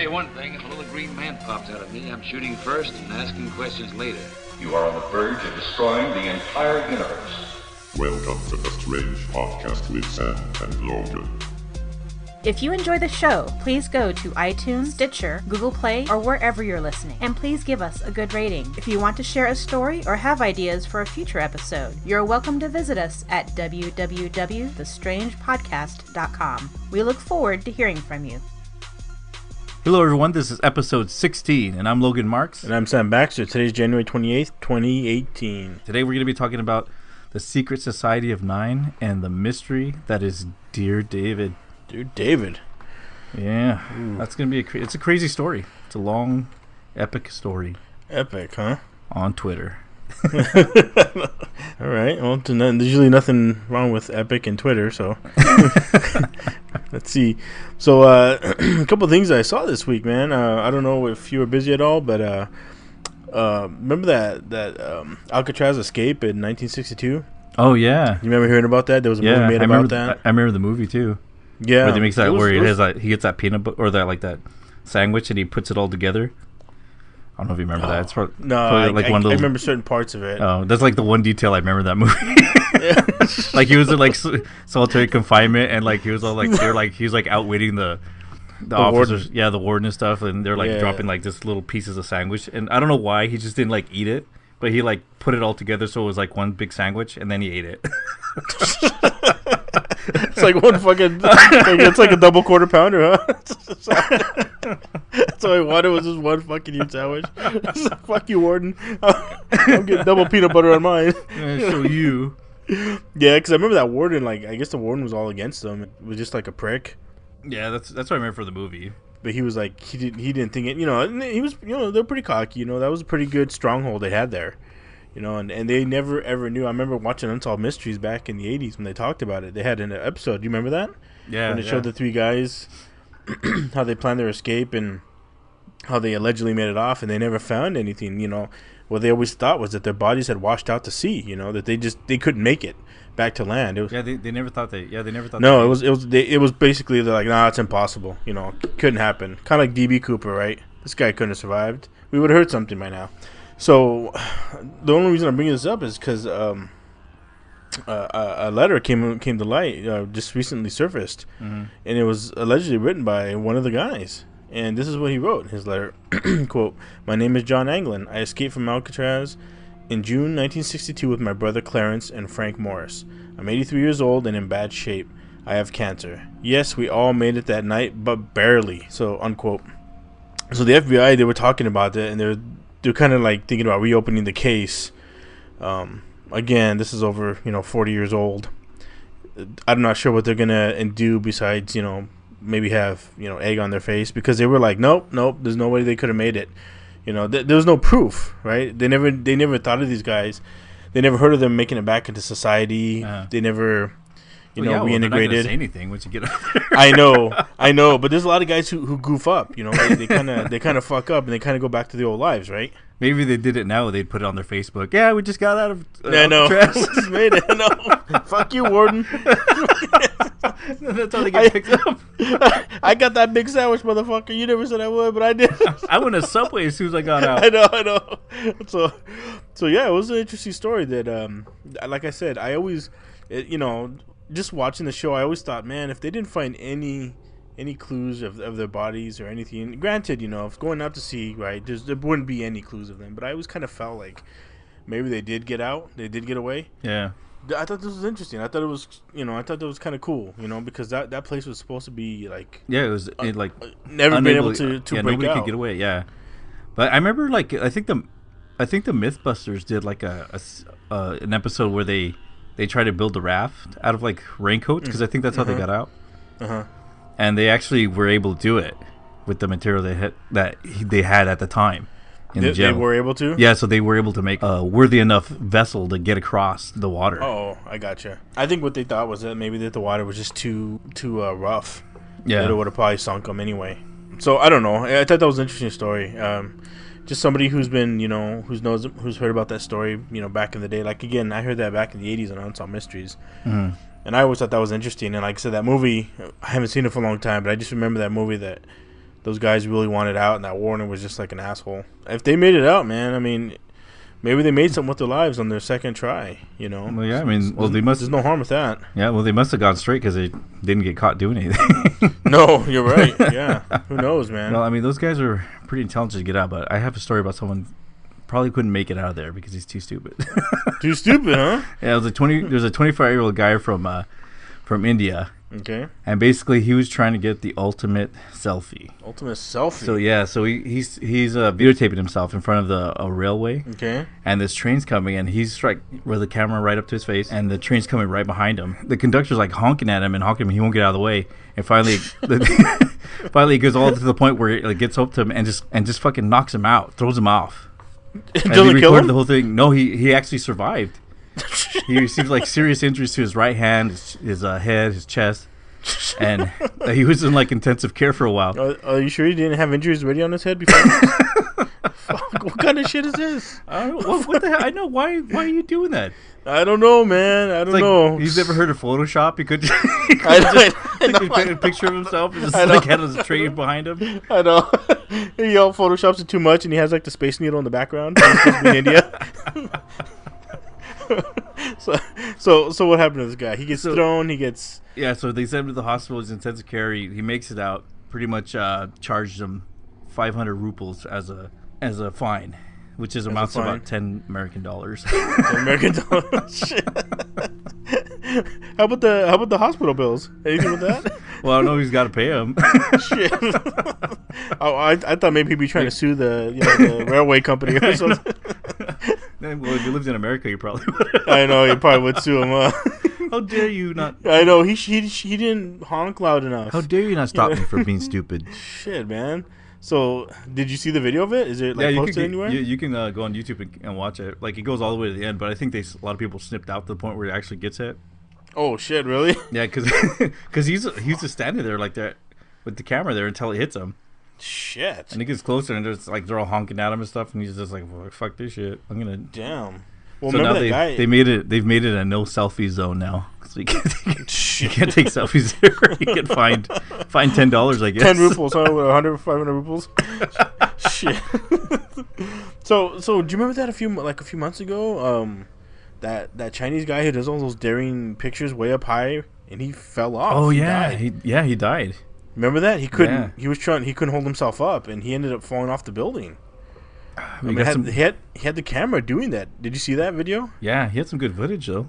you one thing, if a little green man pops out of me, I'm shooting first and asking questions later. You are on the verge of destroying the entire universe. Welcome to the Strange Podcast with Sam and Logan. If you enjoy the show, please go to iTunes, Stitcher, Google Play, or wherever you're listening, and please give us a good rating. If you want to share a story or have ideas for a future episode, you're welcome to visit us at www.thestrangepodcast.com. We look forward to hearing from you. Hello everyone, this is episode 16, and I'm Logan Marks. And I'm Sam Baxter. Today's January 28th, 2018. Today we're going to be talking about the Secret Society of Nine and the mystery that is Dear David. Dear David. Yeah, that's going to be it's a crazy story. It's a long, epic story. Epic, huh? On Twitter. All right. Well, there's usually nothing wrong with epic and Twitter, so let's see. So, a couple of things I saw this week, man. I don't know if you were busy at all, but remember that Alcatraz escape in 1962? Oh yeah. You remember hearing about that? There was a movie made about that. I remember the movie too. Yeah. Where they makes that he gets that peanut butter or that sandwich and he puts it all together. I don't know if you remember that. It's probably like one of those. I remember certain parts of it. Oh, that's like the one detail I remember that movie. Like he was in like solitary confinement, and like he was all like he was like outwitting the officers, warden. The warden and stuff, and they're like dropping like this little pieces of sandwich, and I don't know why he just didn't like eat it, but he like put it all together so it was like one big sandwich, and then he ate it. It's like one fucking. It's like a double quarter pounder, huh? That's all I wanted was just one fucking huge sandwich. Fuck you, warden. I'm getting double peanut butter on mine. So you. Yeah, because I remember that warden. Like, I guess the warden was all against him. It was just like a prick. Yeah, that's what I remember for the movie. But he was like, he didn't think it. You know, he was. You know, they're pretty cocky. You know, that was a pretty good stronghold they had there. You know, and they never ever knew. I remember watching Unsolved Mysteries back in the 80s when they talked about it. They had an episode. Do you remember that? Yeah. When it showed the three guys, how they planned their escape and how they allegedly made it off, and they never found anything. You know, what they always thought was that their bodies had washed out to sea. You know, that they couldn't make it back to land. It was, they never thought they. Yeah, they never thought. No, it was basically they're like, nah, it's impossible. You know, couldn't happen. Kind of like DB Cooper, right? This guy couldn't have survived. We would have heard something by now. So, the only reason I'm bringing this up is because a letter came to light, just recently surfaced, and it was allegedly written by one of the guys. And this is what he wrote in his letter: "Quote: My name is John Anglin. I escaped from Alcatraz in June 1962 with my brother Clarence and Frank Morris. I'm 83 years old and in bad shape. I have cancer. Yes, we all made it that night, but barely." So, unquote. So the FBI, they were talking about that, and they're kind of like thinking about reopening the case. Again, this is over 40 years old. I'm not sure what they're gonna do besides maybe have egg on their face, because they were like, nope, there's no way they could have made it. There was no proof, right? They never thought of these guys. They never heard of them making it back into society. They never reintegrated. They're not gonna say anything once you get up there. I know, but there's a lot of guys who goof up. They kind of fuck up and they kind of go back to the old lives, right? Maybe they did it now. They'd put it on their Facebook. Yeah, we just got out of. I know. Just made it. No, fuck you, warden. That's how they get picked up. I got that big sandwich, motherfucker. You never said I would, but I did. I went to Subway as soon as I got out. I know. So yeah, it was an interesting story. That like I said, I always, just watching the show, I always thought, man, if they didn't find any clues of their bodies or anything, granted, if going out to sea, right, there wouldn't be any clues of them, but I always kind of felt like maybe they did get out, they did get away. Yeah, I thought this was interesting. I thought it was, that was kind of cool, because that place was supposed to be like, yeah, it was never been able to break nobody out. Could get away. Yeah, but I remember I think the MythBusters did like an episode where they tried to build a raft out of like raincoats, because I think that's how they got out. And they actually were able to do it with the material they had at the time in the jail. They were able to? Yeah, so they were able to make a worthy enough vessel to get across the water. Oh, I gotcha. I think what they thought was that maybe that the water was just too rough. Yeah. That it would have probably sunk them anyway. So, I don't know. I thought that was an interesting story. Just somebody who's been, who's heard about that story, back in the day. Like, again, I heard that back in the 80s on Unsolved Mysteries. Mm-hmm. And I always thought that was interesting. And like I said, that movie, I haven't seen it for a long time, but I just remember that movie that those guys really wanted out, and that Warner was just like an asshole. If they made it out, man, I mean, maybe they made something with their lives on their second try. You know. Well, yeah, I mean, well, they must. There's no harm with that. Yeah, well, they must have gone straight because they didn't get caught doing anything. No, you're right. Yeah, who knows, man? Well, I mean, those guys are pretty intelligent to get out, but I have a story about someone probably couldn't make it out of there because he's too stupid. Too stupid, huh? Yeah, there's a 25-year-old guy from India. Okay. And basically, he was trying to get the ultimate selfie. Ultimate selfie. So yeah, so he's videotaping himself in front of a railway. Okay. And this train's coming, and he's like with the camera right up to his face, and the train's coming right behind him. The conductor's like honking at him, and he won't get out of the way. And finally, finally, it goes all to the point where it like, gets up to him and just fucking knocks him out, throws him off. Doesn't kill him? The whole thing. No, he actually survived. He received like serious injuries to his right hand, his head, his chest, and he was in like intensive care for a while. Are you sure he didn't have injuries already on his head before? Fuck, what kind of shit is this? I don't know. What the hell? I know. Why are you doing that? I don't know, man. I don't know. He's never heard of Photoshop. He could just take a picture of himself and just like had his train behind him. I know. He all photoshops it too much, and he has like the Space Needle in the background. He's supposed to be in India. So what happened to this guy? He gets thrown. He gets So they sent him to the hospital. He's in intensive care. He makes it out. Pretty much charged him 500 rubles as a fine, which is amounts to about $10 American. American dollars. Shit. How about the hospital bills? Anything with that? Well, I don't know. He's got to pay him. Shit. I thought maybe he'd be trying to sue the railway company or something. Well, if he lived in America, he probably would. I know he probably would sue him. How dare you not? I know he didn't honk loud enough. How dare you not stop me from being stupid? Shit, man. So, did you see the video of it? Is it posted anywhere? You can go on YouTube and watch it. Like, it goes all the way to the end, but I think a lot of people snipped out to the point where it actually gets hit. Oh shit! Really? Yeah, because he's just standing there like that with the camera there until it hits him. Shit! And he gets closer, and there's like they're all honking at him and stuff, and he's just like, well, "Fuck this shit! I'm gonna." Damn. Well, so remember now that guy? They've made it a no selfie zone now. So you can't take selfies there. You get fined $10, I guess. 10 rubles, huh? 100, 500 rubles. Shit. So do you remember that a few months ago? That Chinese guy who does all those daring pictures way up high, and he fell off. Oh yeah, he died. Remember that? He couldn't. Yeah. He couldn't hold himself up, and he ended up falling off the building. He had the camera doing that. Did you see that video? Yeah, he had some good footage though.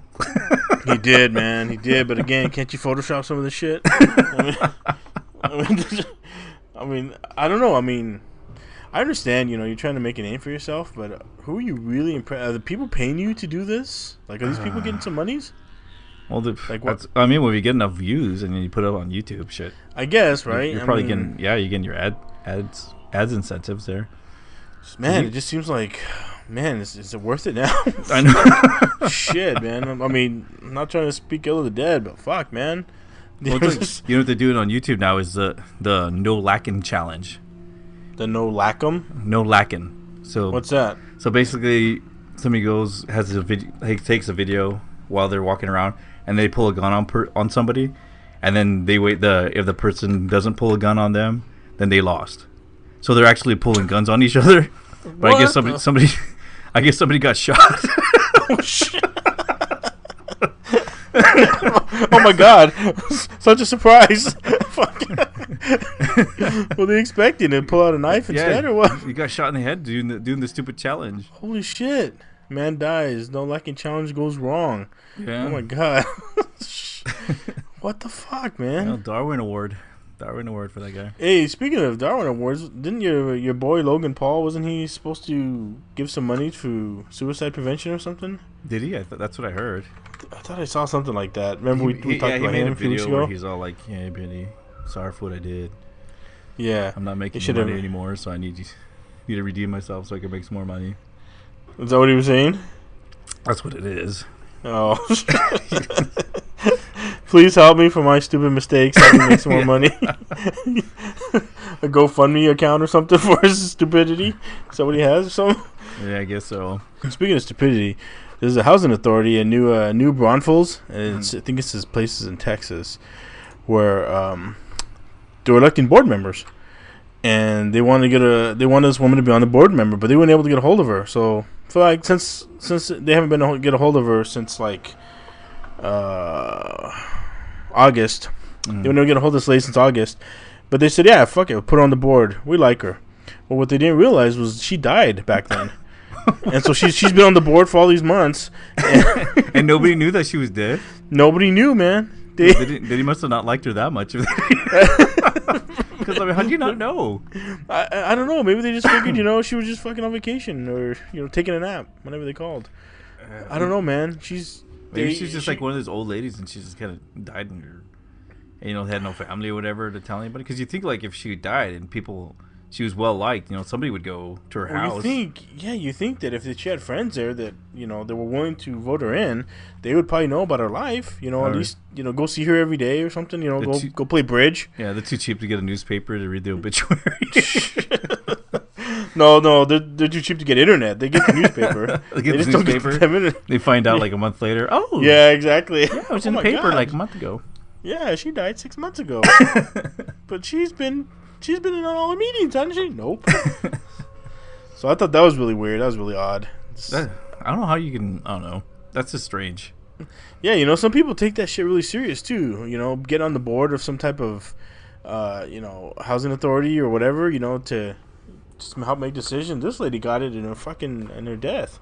He did, man. He did. But again, can't you Photoshop some of this shit? I mean, I don't know. I mean, I understand. You're trying to make a name for yourself, but who are you really impressed? Are the people paying you to do this? Like, are these people getting some monies? Well, I mean, when you get enough views and then you put it up on YouTube, shit. I guess, right? You're probably getting your ads incentives there. Man, it just seems like, man, is it worth it now? I know. Shit, man. I mean, I'm not trying to speak ill of the dead, but fuck, man. Well, what they're doing on YouTube now is the no lacking challenge. The no lackum? No lacking. So what's that? So basically, somebody takes a video while they're walking around, and they pull a gun on somebody, and then they wait. If the person doesn't pull a gun on them, then they lost. So they're actually pulling guns on each other. But what? I guess somebody got shot. Oh shit! Oh my god! Such a surprise! Were they expecting to pull out a knife instead, or what? You got shot in the head doing the stupid challenge. Holy shit! Man dies. No lacking challenge goes wrong. Yeah. Oh my god! What the fuck, man? Darwin Award for that guy. Hey, speaking of Darwin Awards, didn't your boy Logan Paul, wasn't he supposed to give some money to suicide prevention or something? Did he? That's what I heard. I thought I saw something like that. Remember we talked about him a few weeks ago? Where he's all like, "Yeah, Benny, sorry for what I did. Yeah, I'm not making money anymore, so I need to redeem myself so I can make some more money." Is that what he was saying? That's what it is. Oh. Please help me for my stupid mistakes. I can make some more money. A GoFundMe account or something for his stupidity. Is that what he has or something? Yeah, I guess so. Speaking of stupidity, there's a housing authority in New Braunfels, and I think it's this places in Texas, where they're electing board members. and they wanted this woman to be on the board member, but they weren't able to get a hold of her. So for like since they haven't been able to get a hold of her since like August. They weren't able to get a hold of this lady since August. But they said, yeah, fuck it, we'll put her on the board. We like her. But what they didn't realize was she died back then. And so she's been on the board for all these months. And nobody knew that she was dead? Nobody knew, man. They must have not liked her that much. Because, I mean, how do you not know? I don't know. Maybe they just figured, she was just fucking on vacation or, taking a nap, whatever they called. I don't know, man. Maybe she's just like one of those old ladies and she just kind of died in her... had no family or whatever to tell anybody. Because you think, like, if she died and she was well liked, somebody would go to her house. You think that if she had friends there that, they were willing to vote her in, they would probably know about her life. At least, go see her every day or something. Go play bridge. Yeah, they're too cheap to get a newspaper to read the obituary. No, they're too cheap to get internet. They get the newspaper. They find out like a month later. Oh, yeah, exactly. Yeah, it was in the paper like a month ago. Yeah, she died 6 months ago. But she's been in all the meetings, hasn't she? Nope. So I thought that was really weird. That was really odd. I don't know how you can. I don't know. That's just strange. Yeah, some people take that shit really serious too. Get on the board of some type of, housing authority or whatever. To just help make decisions. This lady got it in her death.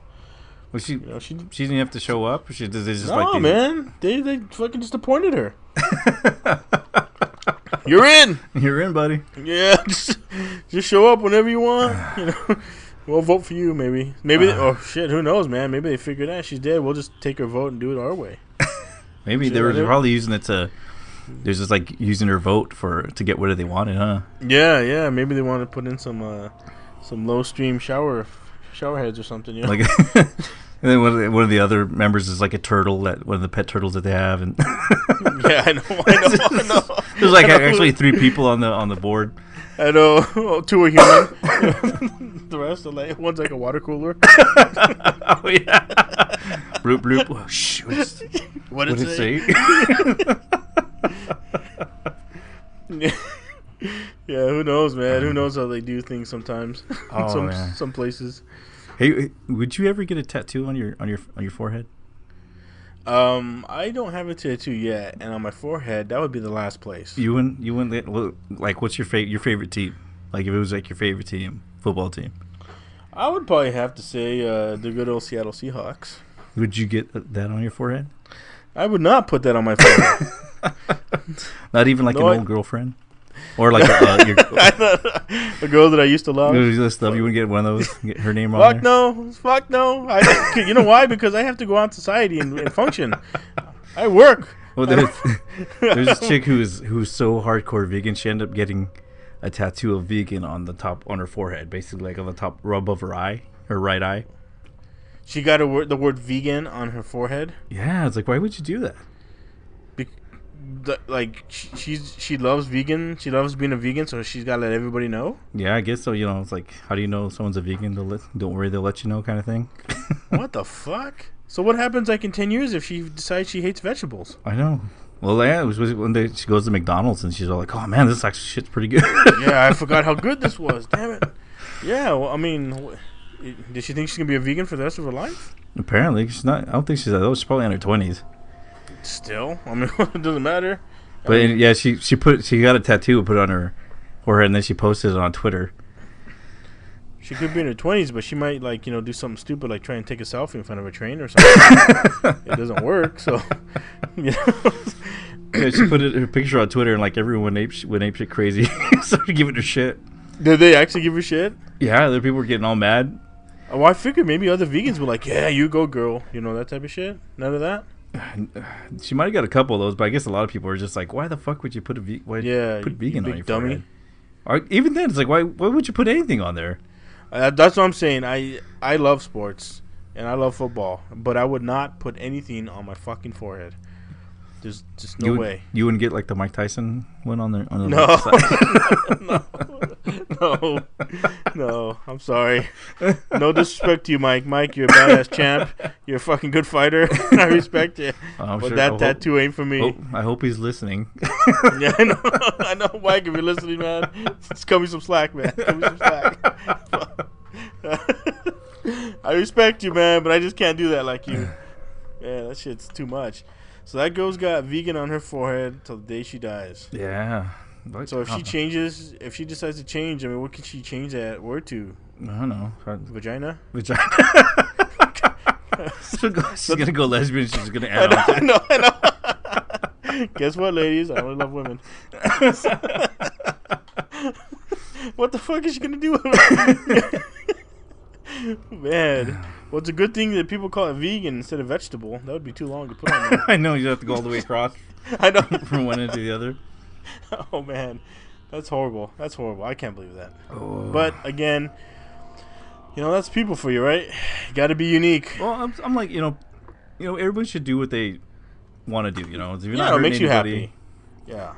Well, she didn't have to show up. Or man. They fucking just appointed her. You're in. You're in, buddy. Yeah, just show up whenever you want. We'll vote for you, maybe. Oh shit, who knows, man? Maybe they figured out she's dead. We'll just take her vote and do it our way. Maybe they were probably using it to. They're just like using her vote to get what they wanted, huh? Yeah. Maybe they want to put in some low stream shower heads or something. Like. And then one of the other members is like a turtle, one of the pet turtles that they have, and yeah, I know. There's like actually 3 people on the board. I know. Well, 2 are human. The rest are like one's like a water cooler. Oh yeah. Bloop bloop. Oh, shh. What did it say? Yeah, who knows, man? Who knows how they do things sometimes? Oh, some places. Hey, would you ever get a tattoo on your forehead? I don't have a tattoo yet, and on my forehead, that would be the last place. You wouldn't like what's your favorite team? Like if it was like your favorite team, football team. I would probably have to say the good old Seattle Seahawks. Would you get that on your forehead? I would not put that on my forehead. Not even like an old girlfriend? Or like a girl that I used to love. You wouldn't get one of those? Get her name on there? Fuck no. You know why? Because I have to go out in society and function. I work. Well, there's this chick who's so hardcore vegan. She ended up getting a tattoo of vegan on her forehead, basically like on the top rub of her right eye. She got the word vegan on her forehead. Yeah, it's like, why would you do that? She loves vegan. She loves being a vegan, so she's got to let everybody know. Yeah, I guess so. It's like, how do you know someone's a vegan? Don't worry, they'll let you know, kind of thing. What the fuck? So what happens like in 10 years if she decides she hates vegetables? I know. Well, yeah, it was one day she goes to McDonald's and she's all like, "Oh man, this actually shit's pretty good." Yeah, I forgot how good this was. Damn it. Yeah, well, I mean, did she think she's gonna be a vegan for the rest of her life? Apparently, she's not. I don't think she's that old. She's probably in her 20s. Still, I mean, it doesn't matter. But yeah, she got a tattoo and put it on her forehead, and then she posted it on Twitter. She could be in her 20s, but she might do something stupid like try and take a selfie in front of a train or something. It doesn't work, so Yeah, she put her picture on Twitter, and like everyone went apeshit crazy, started giving her shit. Did they actually give her shit? Yeah, the people were getting all mad. Oh, I figured maybe other vegans were like, "Yeah, you go, girl," that type of shit. None of that. She might have got a couple of those, but I guess a lot of people are just like, "Why the fuck would you put vegan on your dummy?" forehead? Or even then, it's like, why would you put anything on there? That's what I'm saying. I love sports and I love football, but I would not put anything on my fucking forehead. There's just no way. You wouldn't get like the Mike Tyson one on the no. left side? No. I'm sorry. No disrespect to you, Mike. Mike, you're a badass champ. You're a fucking good fighter. I respect you. I'm But sure- that tattoo ain't for me. I hope he's listening. Yeah, I know. I know, Mike. If you're listening, man, just cut me some slack, man. Cut me some slack. I respect you, man, but I just can't do that like you. Yeah, that shit's too much. So that girl's got vegan on her forehead till the day she dies. Yeah. So if she changes, if she decides to change, I mean, what can she change that word to? I don't know. Vagina? Vagina. She's gonna go lesbian. She's gonna I add know, on. I know, I know. Guess what, ladies? I only love women. What the fuck is she gonna do? Man, well, it's a good thing that people call it vegan instead of vegetable. That would be too long to put on there. I know you have to go all the way across I know. from one end to the other. Oh man, that's horrible. That's horrible. I can't believe that. Oh. But again, that's people for you, right? Got to be unique. Well, I'm like, everyone should do what they want to do. If you're not Yeah, it hurting makes you anybody, happy. Yeah.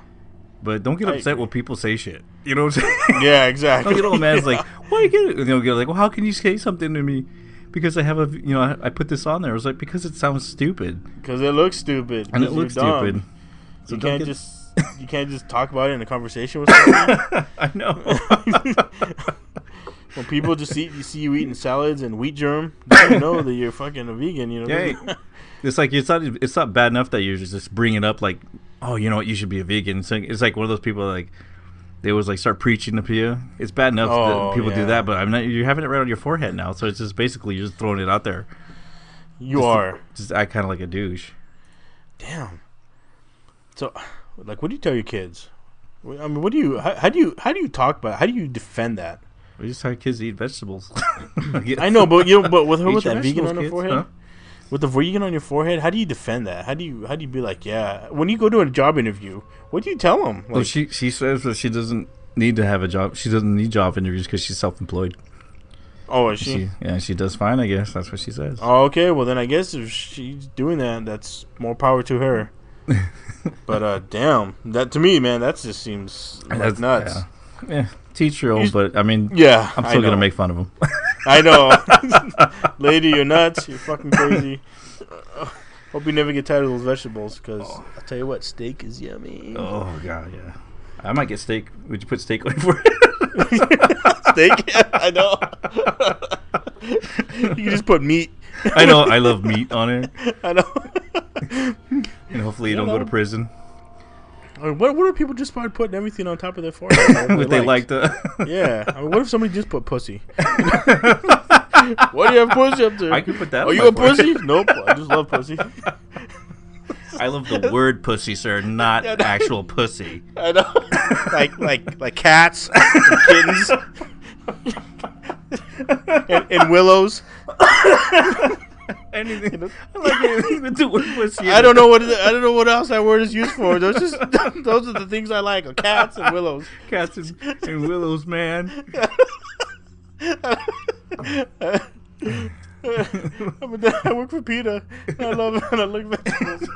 But don't get I upset agree. when people say shit. You know what I'm saying? Yeah, exactly. Don't get all mad. It's like, why you get it? Get like, well, how can you say something to me? Because I have I put this on there. I was like, because it sounds stupid. Because it looks stupid. And it 'cause you're looks dumb. stupid. So You don't can't get- you can't just talk about it in a conversation with somebody. I know. When people just see you eating salads and wheat germ, they don't know that you're fucking a vegan. Yeah, it's like it's not bad enough that you're just bringing it up like, oh, you know what, you should be a vegan. It's like one of those people like they always like start preaching to you. It's bad enough that people do that, but you're having it right on your forehead now, so it's just basically you're just throwing it out there. You are. Just act kind of like a douche. Damn. So, like, what do you tell your kids? I mean, what do you? How do you talk about it? How do you defend that? We just have kids eat vegetables. I know, but but with her Eat with your that vegan vegetables, on her kids, forehead, huh? with the vegan on your forehead, how do you defend that? How do you be like, yeah? When you go to a job interview, what do you tell them? Like, Well, she says that she doesn't need to have a job. She doesn't need job interviews because she's self-employed. oh, is she? She does fine, I guess. That's what she says. Oh, okay. Well, then I guess if she's doing that, that's more power to her. But damn, that to me, man, that just seems like That's nuts. Yeah, teach your own, You- but I mean, Yeah, I'm I still know. gonna make fun of him. I know, lady, you're nuts. You're fucking crazy. Hope you never get tired of those vegetables, because I'll tell you what, steak is yummy. Oh god, yeah. I might get steak. Would you put steak on it for it? Steak? I know. You can just put meat. I know. I love meat on it, I know. and hopefully you don't go to prison. I mean, what if people just started putting everything on top of their forehead? If they like to. Yeah. I mean, what if somebody just put pussy? What do you have pussy up to? I could put that Are on you my a pussy? forehead. Nope. I just love pussy. I love the word pussy, sir, not Yeah, no. actual pussy. I know. like cats and kittens and willows. Anything. I like anything with the word pussy. I don't know what else that word is used for. Those are the things I like. Cats and willows. Cats and willows, man. I work for PETA. I love and I like vegetables.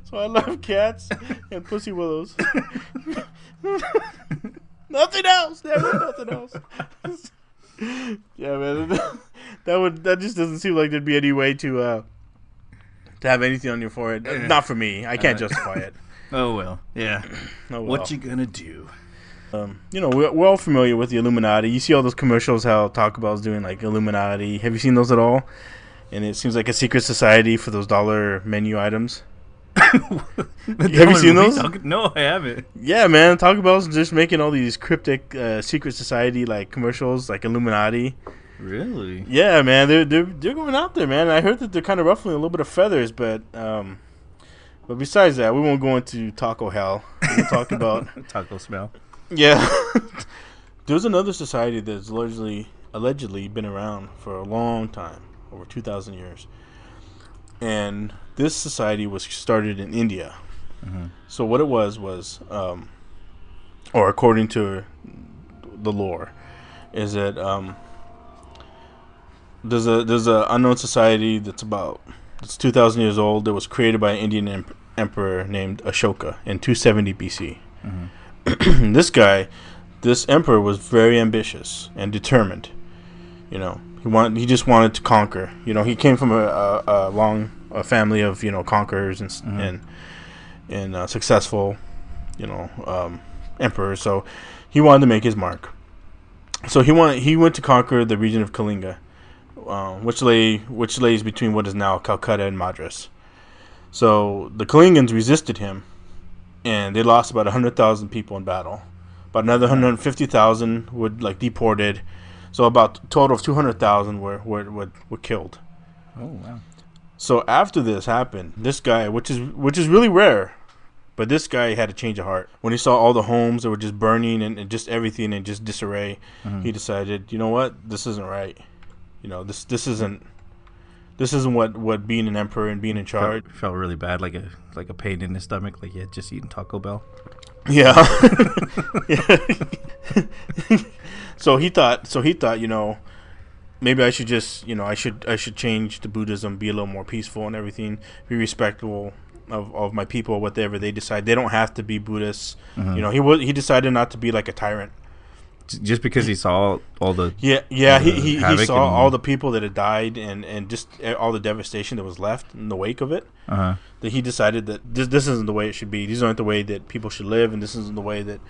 So I love cats and pussy willows. Nothing else. Never nothing else. Yeah, man. That just doesn't seem like there'd be any way to have anything on your forehead. Not for me. I can't justify it. Oh well, yeah. Oh, well. What you gonna do? We're all familiar with the Illuminati. You see all those commercials how Taco Bell's doing like Illuminati. Have you seen those at all? And it seems like a secret society for those dollar menu items. Have you seen those? No, I haven't. Yeah, man. Taco Bell's just making all these cryptic secret society like commercials, like Illuminati. Really? Yeah, man. They're going out there, man. I heard that they're kind of ruffling a little bit of feathers, but besides that, we won't go into taco hell. We'll talk about Taco smell. yeah. There's another society that's allegedly been around for a long time, over 2,000 years, and this society was started in India. Mm-hmm. So what it was, or according to the lore, is that there's a unknown society that's 2,000 years old. That was created by an Indian emperor named Ashoka in 270 BC. Mm-hmm. This guy this emperor was very ambitious and determined. You know, he just wanted to conquer. You know, he came from a long family of, you know, conquerors and successful, you know, emperors. So he wanted to make his mark. So he went to conquer the region of Kalinga, which lays between what is now Calcutta and Madras. So the Kalingans resisted him, and they lost about 100,000 people in battle. About another 150,000 were like deported. So about a total of 200,000 were killed. Oh wow! So after this happened, this guy, which is really rare, but this guy had a change of heart. When he saw all the homes that were just burning and just everything in just disarray, he decided, you know what, this isn't right. You know, this isn't what being an emperor and being in charge. Felt really bad, like a pain in his stomach, like he had just eaten Taco Bell. Yeah. So he thought, you know, maybe I should just, you know, I should change to Buddhism, be a little more peaceful and everything, be respectful of my people, whatever they decide. They don't have to be Buddhists. You know, he decided not to be like a tyrant. Just because he saw all the he saw all the people that had died and just all the devastation that was left in the wake of it. That he decided that this isn't the way it should be. These aren't the way that people should live, and this isn't the way that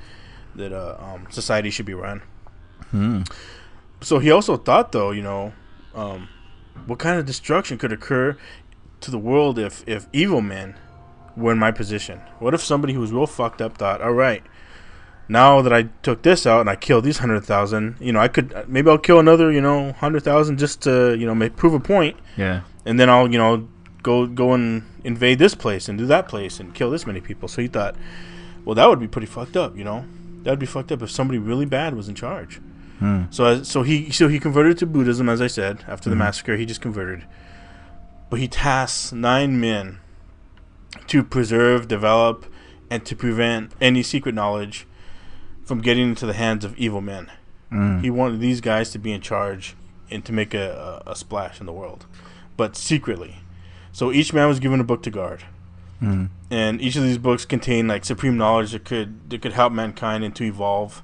society should be run. So he also thought, though, you know, what kind of destruction could occur to the world if evil men were in my position? What if somebody who was real fucked up thought, all right, now that I took this out and I killed these 100,000, you know, I'll kill another, you know, 100,000 just to, you know, prove a point. Yeah. And then I'll, you know, go and invade this place and do that place and kill this many people. So he thought, well, that would be pretty fucked up, you know. That would be fucked up if somebody really bad was in charge. So he converted to Buddhism, as I said. After the massacre, he just converted. But he tasks 9 men to preserve, develop, and to prevent any secret knowledge from getting into the hands of evil men. He wanted these guys to be in charge and to make a splash in the world, but secretly. So each man was given a book to guard, and each of these books contained like supreme knowledge that could help mankind and to evolve.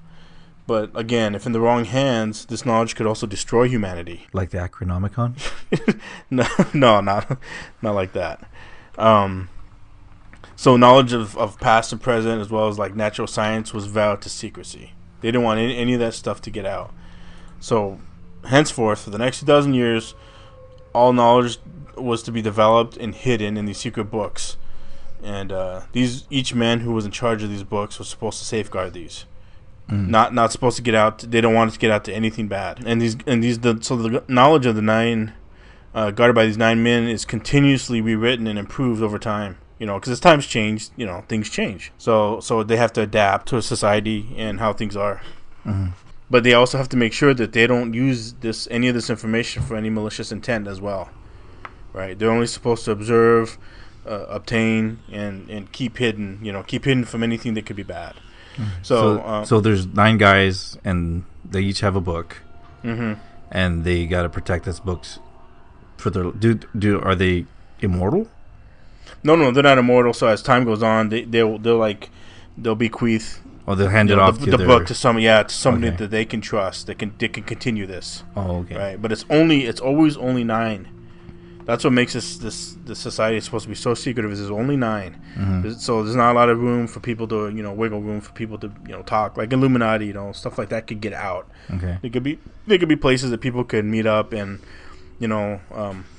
But again, if in the wrong hands, this knowledge could also destroy humanity. Like the Acronomicon? No, not like that. So knowledge of past and present, as well as like natural science, was vowed to secrecy. They didn't want any of that stuff to get out. So henceforth, for the next 2,000 years, all knowledge was to be developed and hidden in these secret books. And each man who was in charge of these books was supposed to safeguard these. Not supposed to get out. They don't want it to get out to anything bad. So the knowledge of the 9 guarded by these 9 men is continuously rewritten and improved over time. You know, because as times change, you know, things change. So they have to adapt to a society and how things are. But they also have to make sure that they don't use any of this information for any malicious intent as well. Right? They're only supposed to observe, obtain, and keep hidden. You know, keep hidden from anything that could be bad. So there's 9 guys, and they each have a book, and they got to protect this books for their. Are they immortal? No, they're not immortal. So as time goes on, they'll bequeath. Oh, they'll hand it off the book to somebody that they can trust. They can continue this. Oh, okay. Right, but it's always only 9. That's what makes this society supposed to be so secretive. Is there's only 9, so there's not a lot of room for people to, you know, wiggle room for people to, you know, talk. Like Illuminati, you know, stuff like that could get out. Okay, there could be places that people could meet up, and, you know,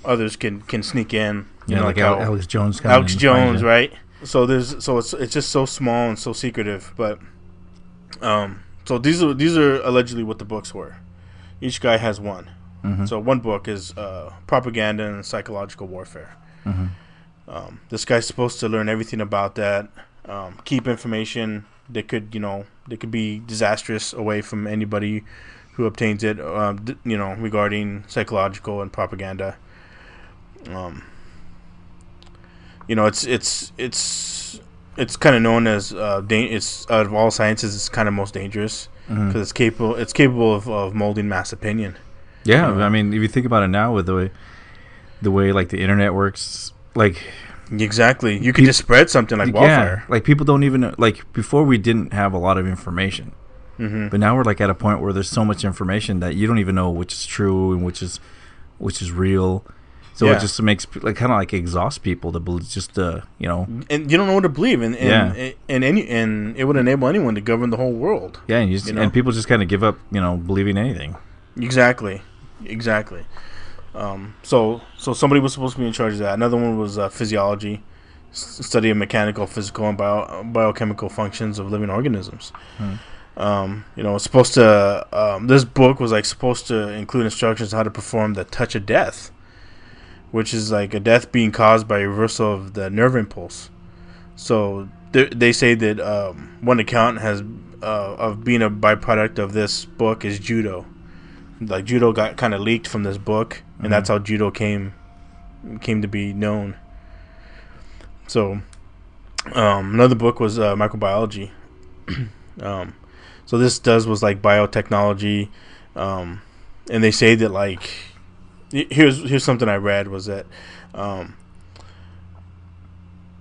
others can sneak in. You know, like Alex Jones. Alex Jones, right? So it's just so small and so secretive. But so these are allegedly what the books were. Each guy has one. So one book is propaganda and psychological warfare. This guy's supposed to learn everything about that, keep information that could be disastrous away from anybody who obtains it, you know, regarding psychological and propaganda. You know, it's kind of known as it's out of all sciences, it's kind of most dangerous because it's capable of molding mass opinion. Yeah, I mean, if you think about it now, with the way like the internet works, like exactly, you can just spread something like wildfire. Yeah, like people don't even, like, before we didn't have a lot of information. But now we're like at a point where there's so much information that you don't even know which is true and which is real. So Yeah. it just makes like kind of like exhaust people to just you know. And you don't know what to believe, and it would enable anyone to govern the whole world. Yeah, and, and people just kind of give up, believing anything. Exactly. So somebody was supposed to be in charge of that. Another one was physiology, study of mechanical, physical, and biochemical functions of living organisms. It's supposed to. This book was like supposed to include instructions on how to perform the touch of death, which is like a death being caused by a reversal of the nerve impulse. So they say that one account has of being a byproduct of this book is judo. Like judo got kind of leaked from this book, and that's how judo came to be known. So another book was microbiology. So this was like biotechnology, and they say that like here's something I read was that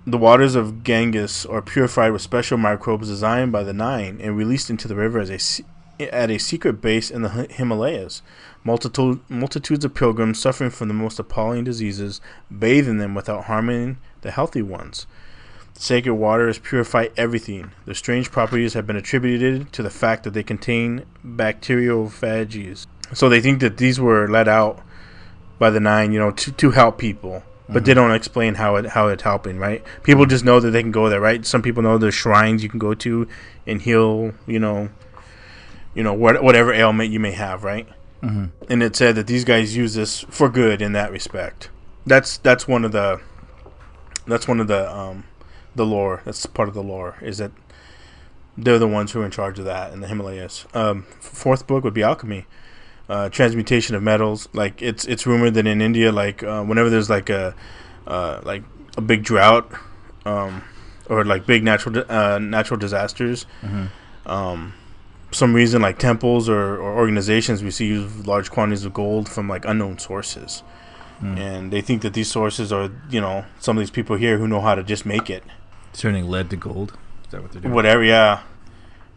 the waters of Ganges are purified with special microbes designed by the Nine and released into the river at a secret base in the Himalayas. Multitudes of pilgrims suffering from the most appalling diseases bathe in them without harming the healthy ones. The sacred waters purify everything. Their strange properties have been attributed to the fact that they contain bacteriophages. So they think that these were let out by the Nine, to help people. But they don't explain how it's helping, right? People just know that they can go there, right? Some people know there's shrines you can go to and heal, whatever ailment you may have, right? And it said that these guys use this for good in that respect. That's one of the lore. That's part of the lore, is that they're the ones who are in charge of that in the Himalayas. Fourth book would be alchemy, transmutation of metals. Like it's rumored that in India, like whenever there's like a big drought, or like big natural disasters, some reason like temples or organizations receive large quantities of gold from like unknown sources, and they think that these sources are some of these people here who know how to just make it, turning lead to gold. Is that what they're doing? Whatever, yeah.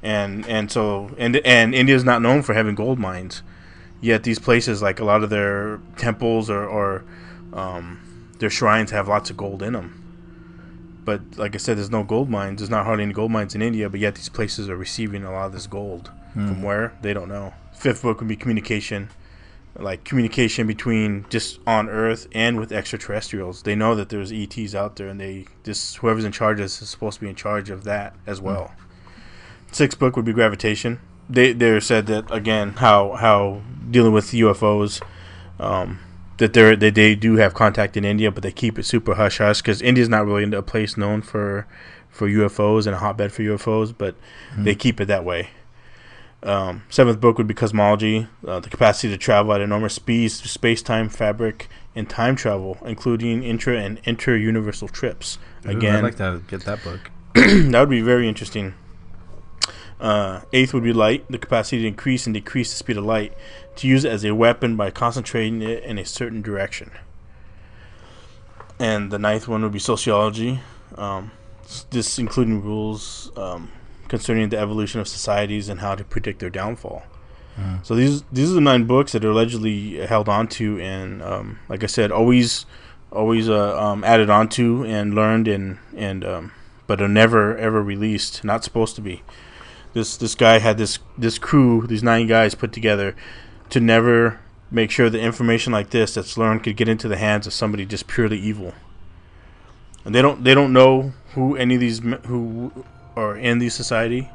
And so India is not known for having gold mines, yet these places, like a lot of their temples or their shrines have lots of gold in them. But like I said, there's no gold mines. There's not hardly any gold mines in India, but yet these places are receiving a lot of this gold. From where? They don't know. Fifth book would be communication. Like communication between just on Earth and with extraterrestrials. They know that there's ETs out there, and whoever's in charge of this is supposed to be in charge of that as well. Sixth book would be gravitation. They said that, again, how dealing with UFOs, that they do have contact in India, but they keep it super hush hush because India's not really a place known for UFOs and a hotbed for UFOs, but they keep it that way. Seventh book would be cosmology, the capacity to travel at enormous speeds through space-time, fabric, and time travel, including intra and inter-universal trips. Again, I'd like to get that book. That would be very interesting. Eighth would be light, the capacity to increase and decrease the speed of light, to use it as a weapon by concentrating it in a certain direction. And the ninth one would be sociology, this including rules concerning the evolution of societies and how to predict their downfall. So these are the 9 books that are allegedly held onto and, like I said, always added onto and learned and but are never ever released. Not supposed to be. This guy had this crew, these 9 guys put together to never make sure that information like this that's learned could get into the hands of somebody just purely evil. And they don't know who any of these who are in the society,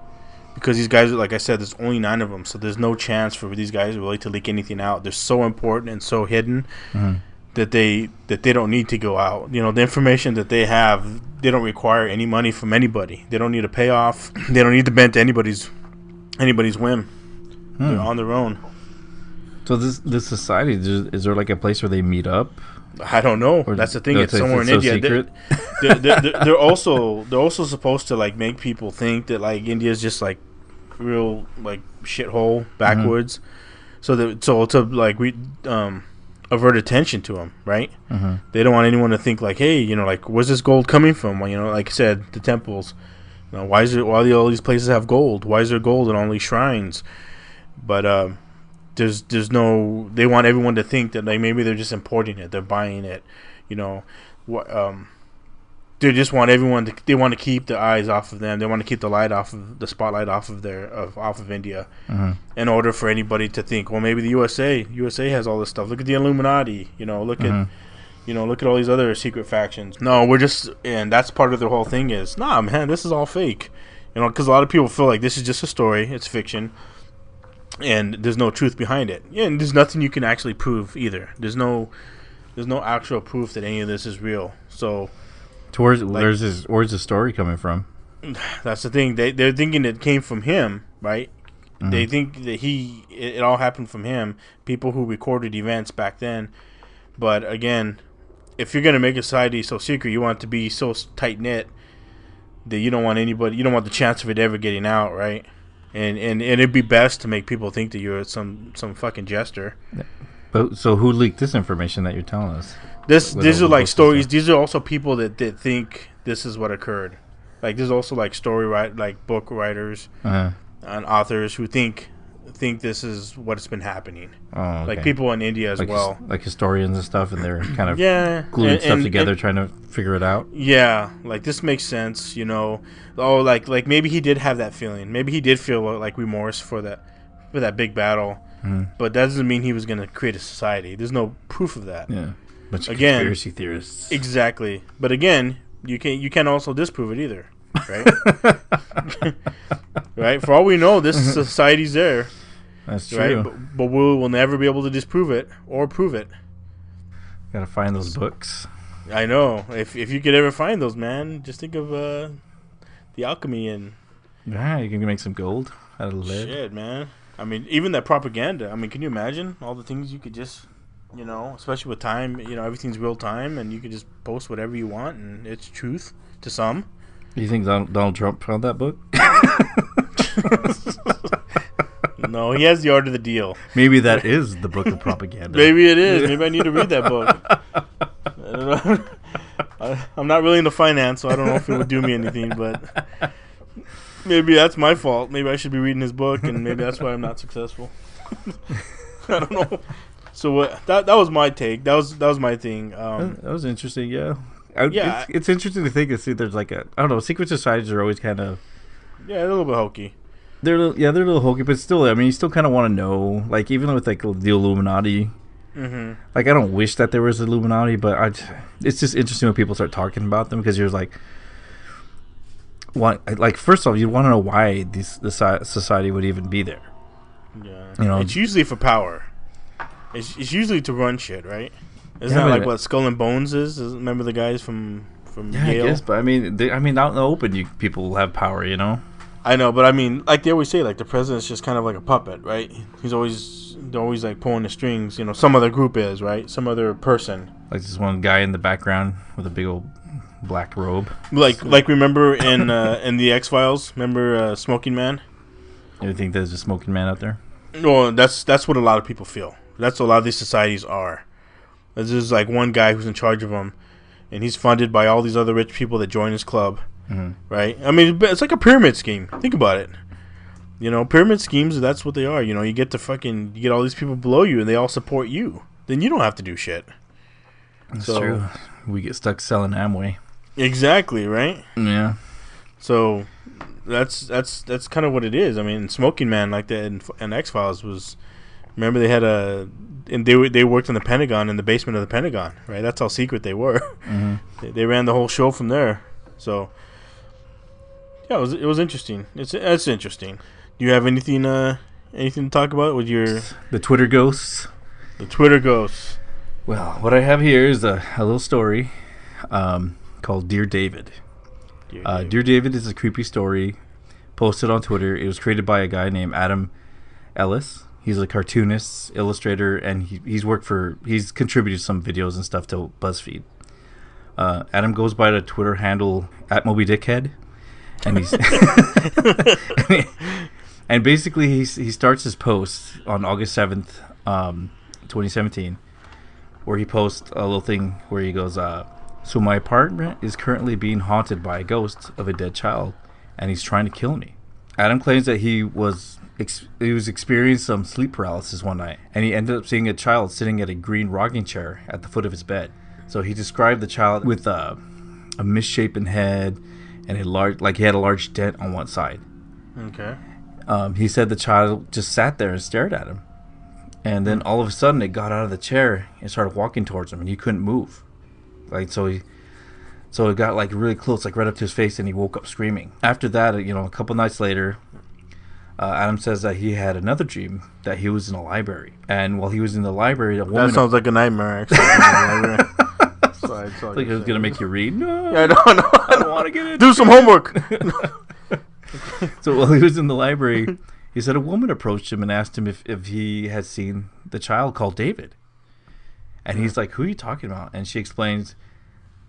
because these guys, like I said, there's only 9 of them, so there's no chance for these guys really to leak anything out. They're so important and so hidden that they don't need to go out. The information that they have, they don't require any money from anybody. They don't need a payoff. They don't need to bend to anybody's whim. They're on their own. So this society, is there like a place where they meet up? I don't know. That's the thing. It's somewhere in India. They're also supposed to like make people think that like India's just like real like shithole backwards, so to like avert attention to them, right? They don't want anyone to think like, hey, like where's this gold coming from? Well, like I said, the temples, Why is it? Why do all these places have gold? Why is there gold in all these shrines? But there's no. They want everyone to think that like maybe they're just importing it, they're buying it, you know. They just want everyone to. They want to keep the eyes off of them. They want to keep the spotlight off of India, in order for anybody to think, well, maybe the USA has all this stuff. Look at the Illuminati, you know. Look at all these other secret factions. No, and that's part of the whole thing is, nah, man, this is all fake, you know, because a lot of people feel like this is just a story, it's fiction, and there's no truth behind it. Yeah, and there's nothing you can actually prove either. There's no actual proof that any of this is real. So. Where's the story coming from? That's the thing. They're thinking it came from him, right? They think that it all happened from him. People who recorded events back then. But again, if you're gonna make a society so secret, you want it to be so tight knit that you don't want the chance of it ever getting out, right? And it'd be best to make people think that you're some fucking jester. But so who leaked this information that you're telling us? These are like stories. These are also people that think this is what occurred. Like there's also like book writers and authors who think this is what's been happening. Oh, okay. Like people in India as well, like historians and stuff, and they're kind of gluing stuff together, trying to figure it out. Yeah, like this makes sense, you know. Oh, like maybe he did have that feeling. Maybe he did feel like remorse for that big battle. But that doesn't mean he was going to create a society. There's no proof of that. Yeah. Bunch of conspiracy theorists. Exactly. But again, you can't also disprove it either, right? Right? For all we know, this society's there. That's true. Right? But we'll never be able to disprove it or prove it. Gotta find those books. I know. If you could ever find those, man, just think of the alchemy and... Yeah, you can make some gold out of lead. Shit, man. I mean, even that propaganda. I mean, can you imagine all the things you could just, you know, especially with time, you know, everything's real time, and you could just post whatever you want, and it's truth to some. You think Donald Trump found that book? No, he has the art of the deal. Maybe that is the book of propaganda. Maybe it is. Maybe I need to read that book. I don't know. I'm not really into finance, so I don't know if it would do me anything, but... Maybe that's my fault. Maybe I should be reading his book, and maybe that's why I'm not successful. I don't know. So that was my take. That was my thing. That was interesting. Yeah. It's interesting to think and see. There's like I don't know. Secret societies are always kind of a little bit hokey. They're a little hokey, but still, I mean, you still kind of want to know. Like even with like the Illuminati. Like I don't wish that there was Illuminati, but it's just interesting when people start talking about them because you're like. First off, you want to know why this society would even be there. Yeah, you know, it's usually for power. It's usually to run shit, right? Isn't that like what Skull and Bones is? Remember the guys from yeah, Yale? I guess, but I mean, out in the open, people will have power, you know. I know, but I mean, like they always say, like the president's just kind of like a puppet, right? They're always like pulling the strings, you know. Some other group is right, some other person. Like this one guy in the background with a big old black robe. Like remember in the X-Files, remember Smoking Man? You think there's a smoking man out there? No, that's what a lot of people feel. That's what a lot of these societies are. There's just like one guy who's in charge of them, and he's funded by all these other rich people that join his club, right? I mean, it's like a pyramid scheme. Think about it. You know, pyramid schemes, that's what they are. You know, you get all these people below you, and they all support you. Then you don't have to do shit. That's true. We get stuck selling Amway. Exactly, right? Yeah. So that's kind of what it is. I mean, Smoking Man, like that in X-Files was. Remember they had they worked in the Pentagon, in the basement of the Pentagon, right? That's how secret they were. They ran the whole show from there. So yeah, it was interesting. It's interesting. Do you have anything to talk about with the Twitter ghosts? The Twitter ghosts. Well, what I have here is a little story called Dear David. Dear David is a creepy story posted on Twitter. It was created by a guy named Adam Ellis. He's a cartoonist, illustrator, and he's contributed some videos and stuff to BuzzFeed. Adam goes by the Twitter handle @MobyDickhead, and he's and basically he starts his post on August 7th, 2017, where he posts a little thing where he goes, "So my apartment is currently being haunted by a ghost of a dead child. and he's trying to kill me. Adam claims that he was experiencing some sleep paralysis one night, and he ended up seeing a child sitting at a green rocking chair at the foot of his bed. So he described the child with a misshapen head and he had a large dent on one side. Okay. He said the child just sat there and stared at him, and then all of a sudden it got out of the chair and started walking towards him, and he couldn't move. So it got like really close, like right up to his face, and he woke up screaming. After that, a couple nights later, Adam says that he had another dream that he was in a library, and while he was in the library, a woman. That sounds like a nightmare, actually. Like it was gonna make you read. No, yeah, I don't want to get it. Do some homework. So while he was in the library, he said a woman approached him and asked him if he had seen the child called David, and he's like, "Who are you talking about?" And she explains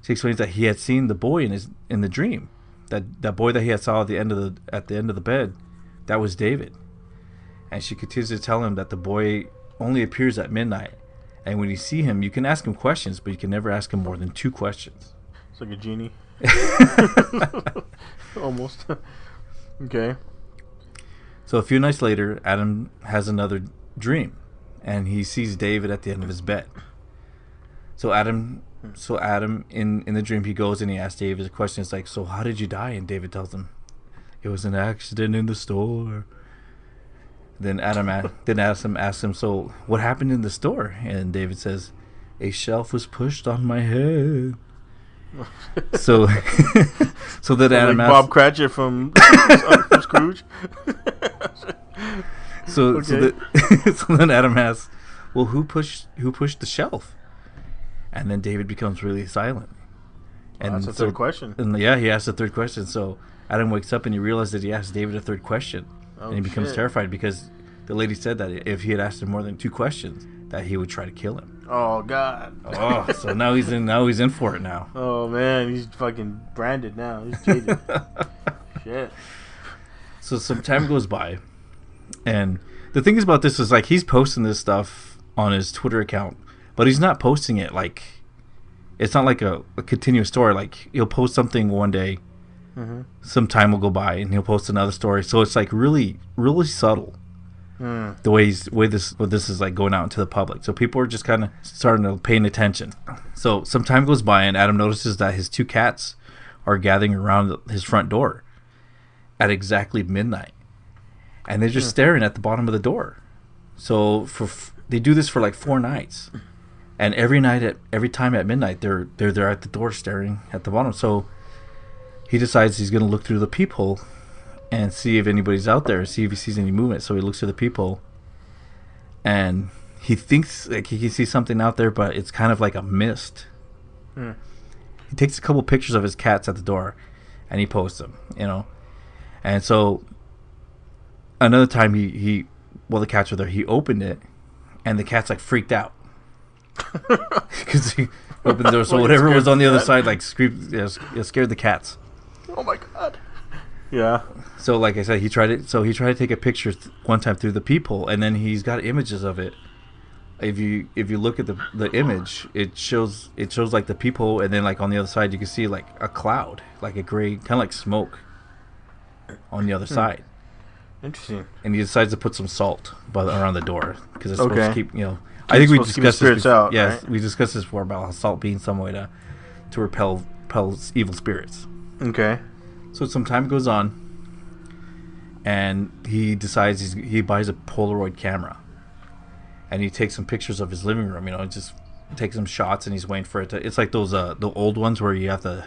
that he had seen the boy in the dream, that boy that he had saw at the end of the bed, that was David. And she continues to tell him that the boy only appears at midnight, and when you see him, you can ask him questions, but you can never ask him more than 2 questions. It's like a genie. Almost. Okay. So a few nights later, Adam has another dream, and he sees David at the end of his bed. So Adam in the dream, he goes and he asks David a question. It's like, so how did you die? And David tells him, it was an accident in the store. Then Adam asks him, so what happened in the store? And David says, a shelf was pushed on my head. So that Adam like asks, Bob Cratchit from Scrooge. So then Adam asks, well, who pushed the shelf? And then David becomes really silent. And that's the third question. And yeah, he asks the third question. So Adam wakes up and he realizes that he asked David a third question. And he becomes terrified because the lady said that if he had asked him more than 2 questions, that he would try to kill him. Oh God. Oh, so now he's in for it now. Oh man, he's fucking branded now. He's jaded. Shit. So some time goes by, and the thing is about this is like he's posting this stuff on his Twitter account, but he's not posting it like it's not like a continuous story. Like he'll post something one day, some time will go by, and he'll post another story. So it's like really, really subtle. The way this is like going out into the public, so people are just kind of starting to paying attention. So some time goes by, and Adam notices that his 2 cats are gathering around his front door at exactly midnight, and they're just staring at the bottom of the door. So they do this for like 4 nights, and every time at midnight they're there at the door staring at the bottom. So he decides he's gonna look through the peephole and see if anybody's out there, see if he sees any movement. So he looks through the peephole, and he thinks like he sees something out there, but it's kind of like a mist. He takes a couple pictures of his cats at the door, and he posts them, And so another time while the cats were there, he opened it, and the cats like freaked out because he opened the door. So whatever was on the other side like scared the cats. Oh my God. Yeah. So like I said, he tried to take a picture one time through the peephole, and then he's got images of it. If you look at the image, it shows like the peephole, and then like on the other side you can see like a cloud, like a gray, kind of like smoke on the other side. Interesting. And he decides to put some salt around the door because it's supposed to keep I think we discussed this. Spirits out. Yes, right? we discussed this before about how salt being some way to repel evil spirits. Okay. So some time goes on, and he decides he buys a Polaroid camera, and he takes some pictures of his living room. Just takes some shots, and he's waiting for it to. It's like those the old ones where you have to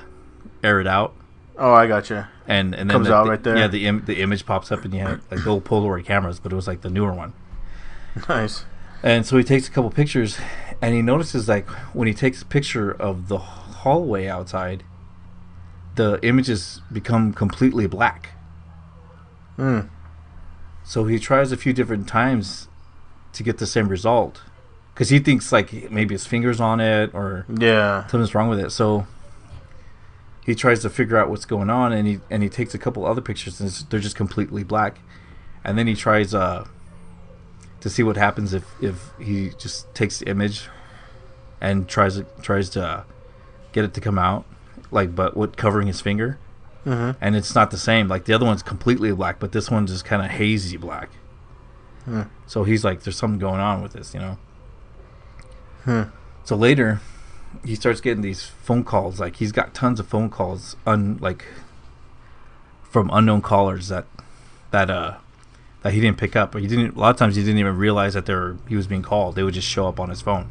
air it out. Oh, I gotcha. And then comes out right there. Yeah, the image pops up, and you have like the old Polaroid cameras, but it was like the newer one. Nice. And so he takes a couple pictures, and he notices like when he takes a picture of the hallway outside, the images become completely black. So he tries a few different times to get the same result, because he thinks like maybe his finger's on it or something's wrong with it. So he tries to figure out what's going on, and he takes a couple other pictures, and they're just completely black. And then he tries to see what happens if he just takes the image and tries to get it to come out, like, but with covering his finger. and it's not the same. Like the other one's completely black, but this one's just kind of hazy black. So he's like, there's something going on with this, So later, he starts getting these phone calls. Like he's got tons of phone calls, from unknown callers that he didn't pick up. Or he didn't. A lot of times he didn't even realize that he was being called. They would just show up on his phone.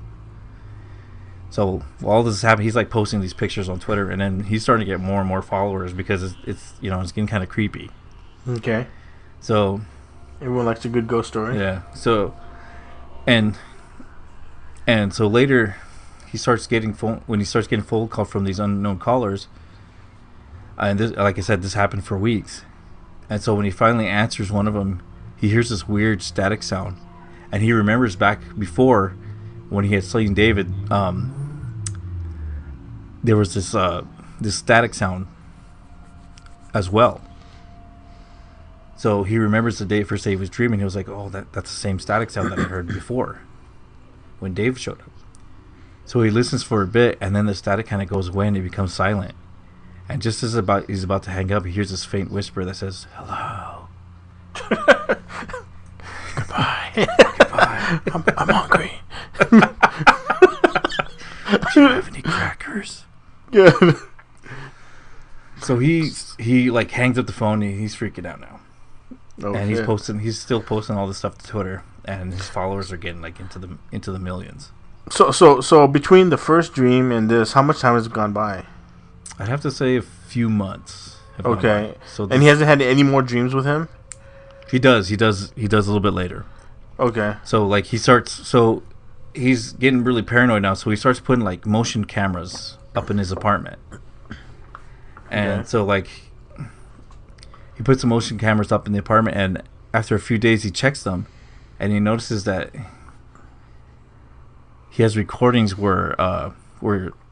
So while all this is happening, he's like posting these pictures on Twitter, and then he's starting to get more and more followers because it's getting kind of creepy. Okay. So everyone likes a good ghost story. Yeah. So and so later, he starts getting phone call from these unknown callers. And this, like I said, this happened for weeks. And so when he finally answers one of them, he hears this weird static sound, and he remembers back before when he had seen David. There was this static sound as well. So he remembers the first day he was dreaming. He was like, "Oh, that's the same static sound that I heard before when Dave showed up." So he listens for a bit, and then the static kind of goes away, and he becomes silent. And just as he's about to hang up, he hears this faint whisper that says, "Hello." Goodbye. Goodbye. I'm hungry. Do you have any crackers? Good. So he like hangs up the phone. And he's freaking out now, and he's still posting all this stuff to Twitter, and his followers are getting like into the millions. So between the first dream and this, how much time has gone by? I'd have to say a few months. Okay. And he hasn't had any more dreams with him? He does a little bit later. Okay. So like he's getting really paranoid now, so he starts putting like motion cameras up in his apartment. And so like he puts the motion cameras up in the apartment, and after a few days he checks them, and he notices that he has recordings where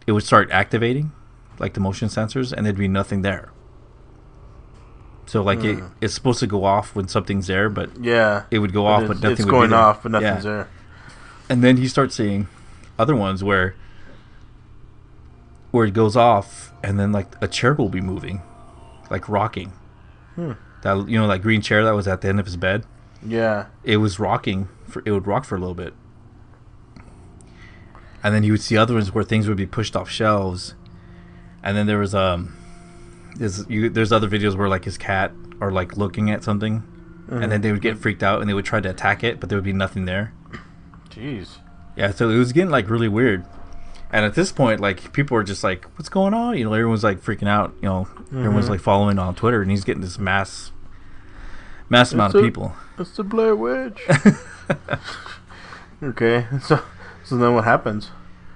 it would start activating, like the motion sensors, and there'd be nothing there. So like it's supposed to go off when something's there, but it would go off, but nothing. It's would going be there. off, but nothing's there. And then he starts seeing other ones where it goes off, and then like a chair will be moving, like rocking. That like green chair that was at the end of his bed. Yeah. It was rocking. It would rock for a little bit. And then you would see other ones where things would be pushed off shelves. And then there was there's other videos where like his cat are like looking at something, and then they would get freaked out and they would try to attack it, but there would be nothing there. Jeez. Yeah, so it was getting like really weird. And at this point, like people were just like, "What's going on?" Everyone's like freaking out. Everyone's like following on Twitter, and he's getting this mass amount of people. It's the Blair Witch. Okay, so then what happens?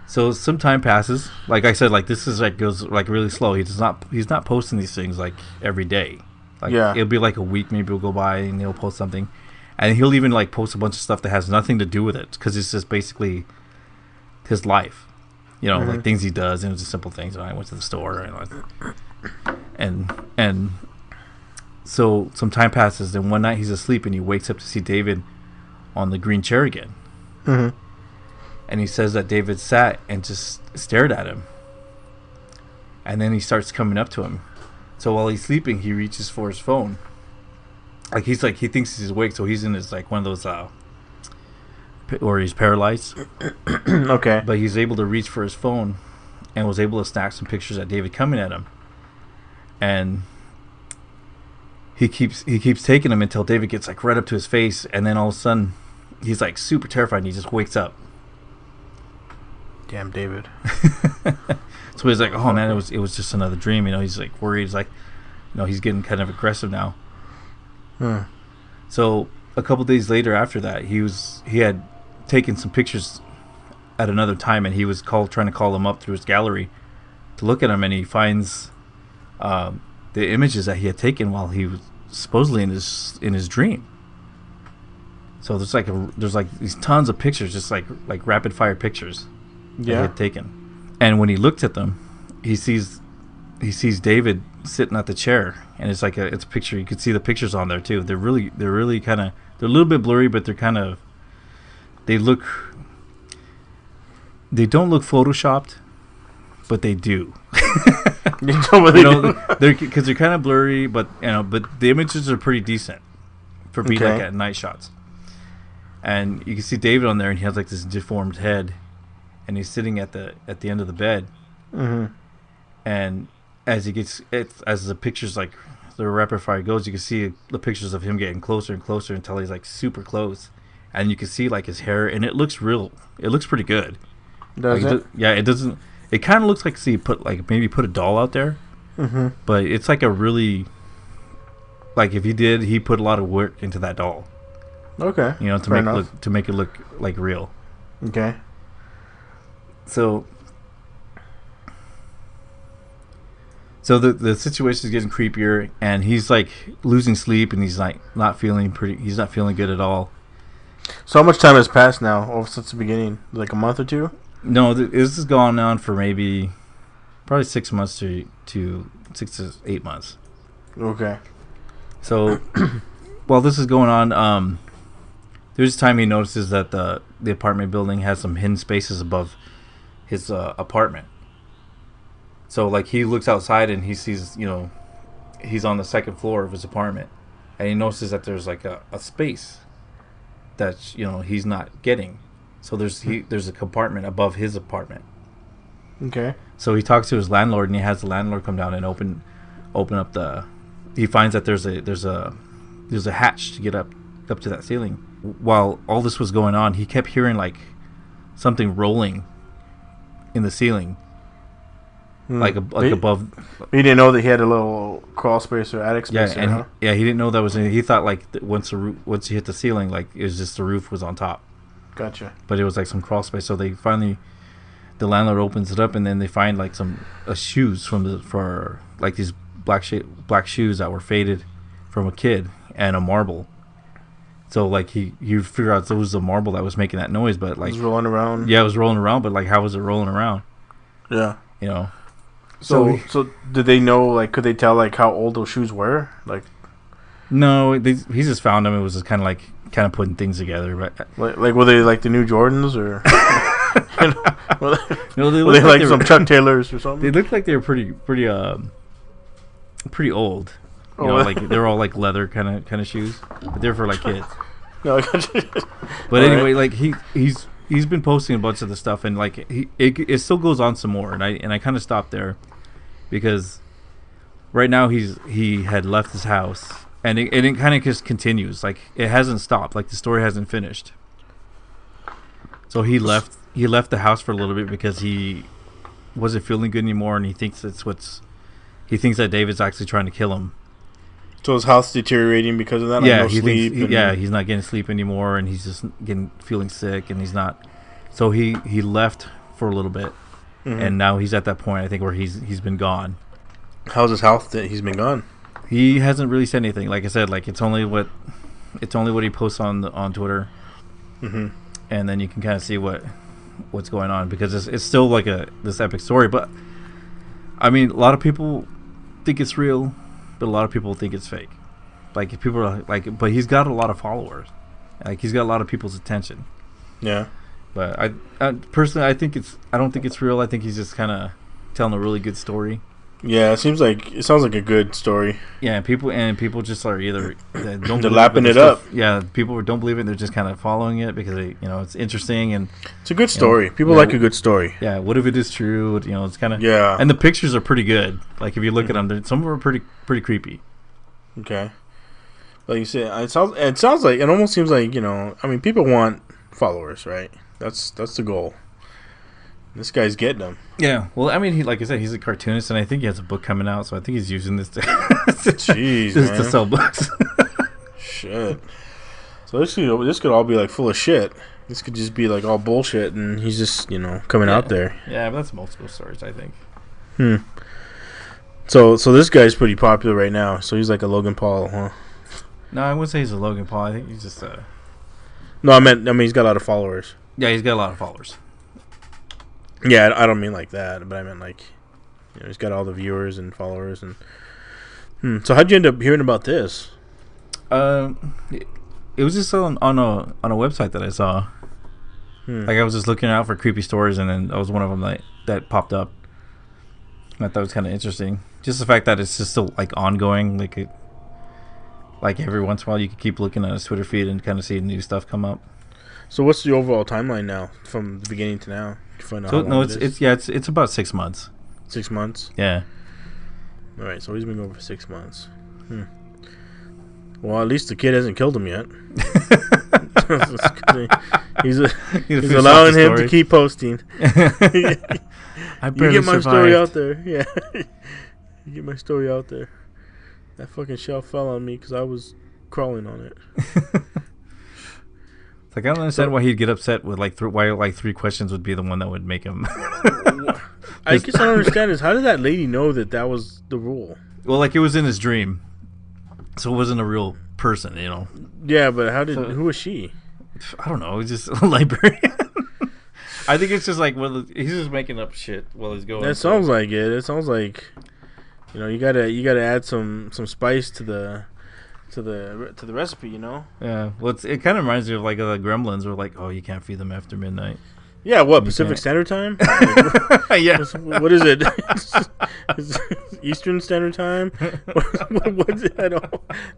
So some time passes. Like I said, like this is like goes like really slow. He's not posting these things like every day. Like it'll be like a week, maybe it'll go by, and he'll post something, and he'll even like post a bunch of stuff that has nothing to do with it, because it's just basically his life. Like things he does, and it's just simple things. I went to the store, and so some time passes, and one night he's asleep, and he wakes up to see David on the green chair again. And he says that David sat and just stared at him. And then he starts coming up to him. So while he's sleeping, he reaches for his phone. Like he thinks he's awake, so he's in his like one of those or he's paralyzed. Okay. But he's able to reach for his phone and was able to snap some pictures of David coming at him. And he keeps taking them until David gets like right up to his face, and then all of a sudden he's like super terrified, and he just wakes up. Damn David. So he's like, "Oh man, it was just another dream." He's like worried. He's like, he's getting kind of aggressive now. So a couple days later after that, he had taken some pictures at another time, and he was trying to call him up through his gallery to look at them, and he finds the images that he had taken while he was supposedly in his dream. So there's like these tons of pictures, just like rapid fire pictures that he had taken. And when he looked at them, he sees David sitting at the chair, and it's a picture. You could see the pictures on there too. They're really kind of, they're a little bit blurry, but they don't look photoshopped, but they do. You know what they do? because they're kind of blurry, but but the images are pretty decent for being like at night shots. And you can see David on there, and he has like this deformed head, and he's sitting at the end of the bed. Mm-hmm. And as the pictures like the rapid fire goes, you can see the pictures of him getting closer and closer until he's like super close, and you can see like his hair, and it looks real. It looks pretty good. Does it? Yeah, it doesn't. It kind of looks like maybe put a doll out there, but it's like a really like if he put a lot of work into that doll. Okay. To make it look like real. Okay. So the situation is getting creepier, and he's like losing sleep, and he's like he's not feeling good at all. So how much time has passed now since the beginning? Like a month or two? No, this has gone on for probably 6 months to 6 to 8 months. Okay. So while this is going on, there's a time he notices that the apartment building has some hidden spaces above his apartment. So like he looks outside and he sees, he's on the second floor of his apartment, and he notices that there's like a space that he's not getting. So there's a compartment above his apartment. Okay. So he talks to his landlord, and he has the landlord come down and open up he finds that there's a hatch to get up to that ceiling. While all this was going on, he kept hearing like something rolling in the ceiling. Like above. He didn't know that he had a little crawl space or attic space. He didn't know that was. He thought like once he hit the ceiling, like it was just the roof was on top. Gotcha. But it was like some crawl space. So they finally, the landlord opens it up, and then they find like some shoes for these black shoes that were faded from a kid, and a marble. So like he figure out it was the marble that was making that noise, but like it was rolling around. Yeah, it was rolling around, but like how was it rolling around? Yeah. So did they know? Like, could they tell like how old those shoes were? Like, no, he just found them. It was just kind of putting things together. But like were they like the new Jordans or? No, they were they like some Chuck Taylors or something? They looked like they were pretty old. Like they're all like leather kind of shoes, but they're for like kids. No, I got you. But anyway, like he's been posting a bunch of the stuff, and like it still goes on some more, and I kind of stopped there because right now he had left his house, and it kind of just continues, like it hasn't stopped, like the story hasn't finished. So he left the house for a little bit because he wasn't feeling good anymore, and he thinks that David's actually trying to kill him. So his health's deteriorating because of that? Yeah, like no sleep. He's not getting sleep anymore, and he's just feeling sick, and he's not. So he left for a little bit, and now he's at that point, I think, where he's been gone. How's his health that he's been gone? He hasn't really said anything. Like I said, like it's only what he posts on Twitter, and then you can kind of see what's going on, because it's still like this epic story. But I mean, a lot of people think it's real, but a lot of people think it's fake. Like people are like, but he's got a lot of followers. Like he's got a lot of people's attention. Yeah. But I personally, I don't think it's real. I think he's just kind of telling a really good story. Yeah, it sounds like a good story. Yeah, and people just are either they're lapping it up. Yeah, people don't believe it. They're just kind of following it because it's interesting, and it's a good story. People like a good story. Yeah, what if it is true? It's kind of and the pictures are pretty good. Like if you look at them, some of them are pretty creepy. Okay, like you said, it sounds like it almost seems like I mean, people want followers, right? That's the goal. This guy's getting them. Yeah. Well, I mean, like I said, he's a cartoonist, and I think he has a book coming out, so I think he's using this to to sell books. Shit. So this could all be like full of shit. This could just be like all bullshit, and he's just coming out there. Yeah, but that's multiple stories, I think. So this guy's pretty popular right now. So he's like a Logan Paul, huh? No, I wouldn't say he's a Logan Paul. I think he's just a. No, I mean he's got a lot of followers. Yeah, he's got a lot of followers. Yeah, I don't mean like that, but I meant like, he's got all the viewers and followers and. So how'd you end up hearing about this? It was just on a website that I saw. Like I was just looking out for creepy stories, and then that was one of them that popped up. I thought it was kind of interesting. Just the fact that it's just still like ongoing. Like every once in a while, you can keep looking at his Twitter feed and kind of see new stuff come up. So what's the overall timeline now from the beginning to now? So no, it's about 6 months. 6 months. Yeah. All right, so he's been going for 6 months. Well, at least the kid hasn't killed him yet. he's allowing him to keep posting. You get my story out there. Yeah. You get my story out there. That fucking shell fell on me because I was crawling on it. It's like, I don't understand why he'd get upset with why 3 questions would be the one that would make him. I guess I don't understand is how did that lady know that was the rule? Well, like it was in his dream, so it wasn't a real person, you know. Yeah, but who was she? I don't know. It's just a librarian. I think it's just like he's just making up shit while he's going. That sounds like it. It sounds like, you know, you gotta add some spice to the recipe, you know. Yeah. Well, it kind of reminds me of like the Gremlins, where like, oh, you can't feed them after midnight. Yeah. What, Pacific Standard Time? Yeah. What is it? Eastern Standard Time? What's it? I don't.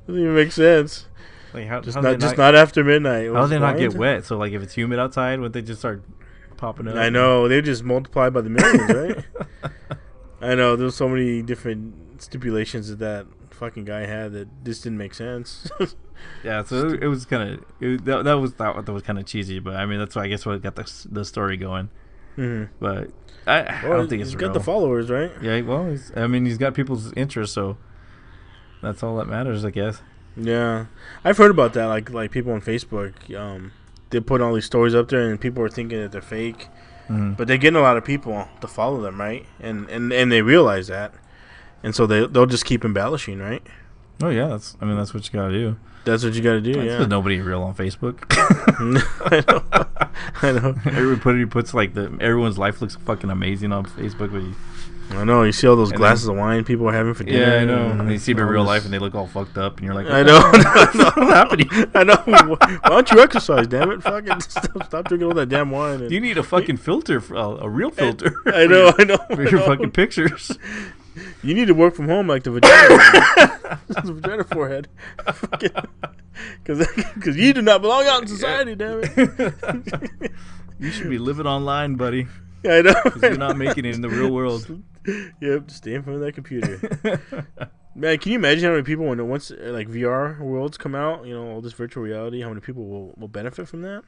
Doesn't even make sense. Like how not after midnight. How do they not get wet? So like if it's humid outside, would they just start popping up? I know, they just multiply by the millions, right? I know there's so many different stipulations that fucking guy had that just didn't make sense. Yeah, so it was kind of that was kind of cheesy, but I mean that's why I guess what got the story going. Mm-hmm. But I don't think it's he's real. got the followers, right? Yeah, well, he's got people's interest, so that's all that matters, I guess. Yeah, I've heard about that. Like people on Facebook, they put all these stories up there, and people are thinking that they're fake, but they're getting a lot of people to follow them, right? And they realize that, and so they'll just keep embellishing, right? Oh yeah, that's what you gotta do. That's what you gotta do. Yeah, there's nobody real on Facebook. I know. Everybody puts like everyone's life looks fucking amazing on Facebook, but I know, you see all those glasses of wine people are having for dinner. Yeah, I know. And you see them in real life and they look all fucked up, and you're like, I know. What's happening? I know. Why don't you exercise, damn it? Fucking stop drinking all that damn wine. You need a fucking filter, a real filter. I know. For your fucking pictures. You need to work from home like the vagina. The vagina forehead. Because you do not belong out in society, damn it. You should be living online, buddy. I know. Because you're not making it in the real world. Yep, just stay in front of that computer. Man, can you imagine how many people, once like VR worlds come out, you know, all this virtual reality, how many people will benefit from that?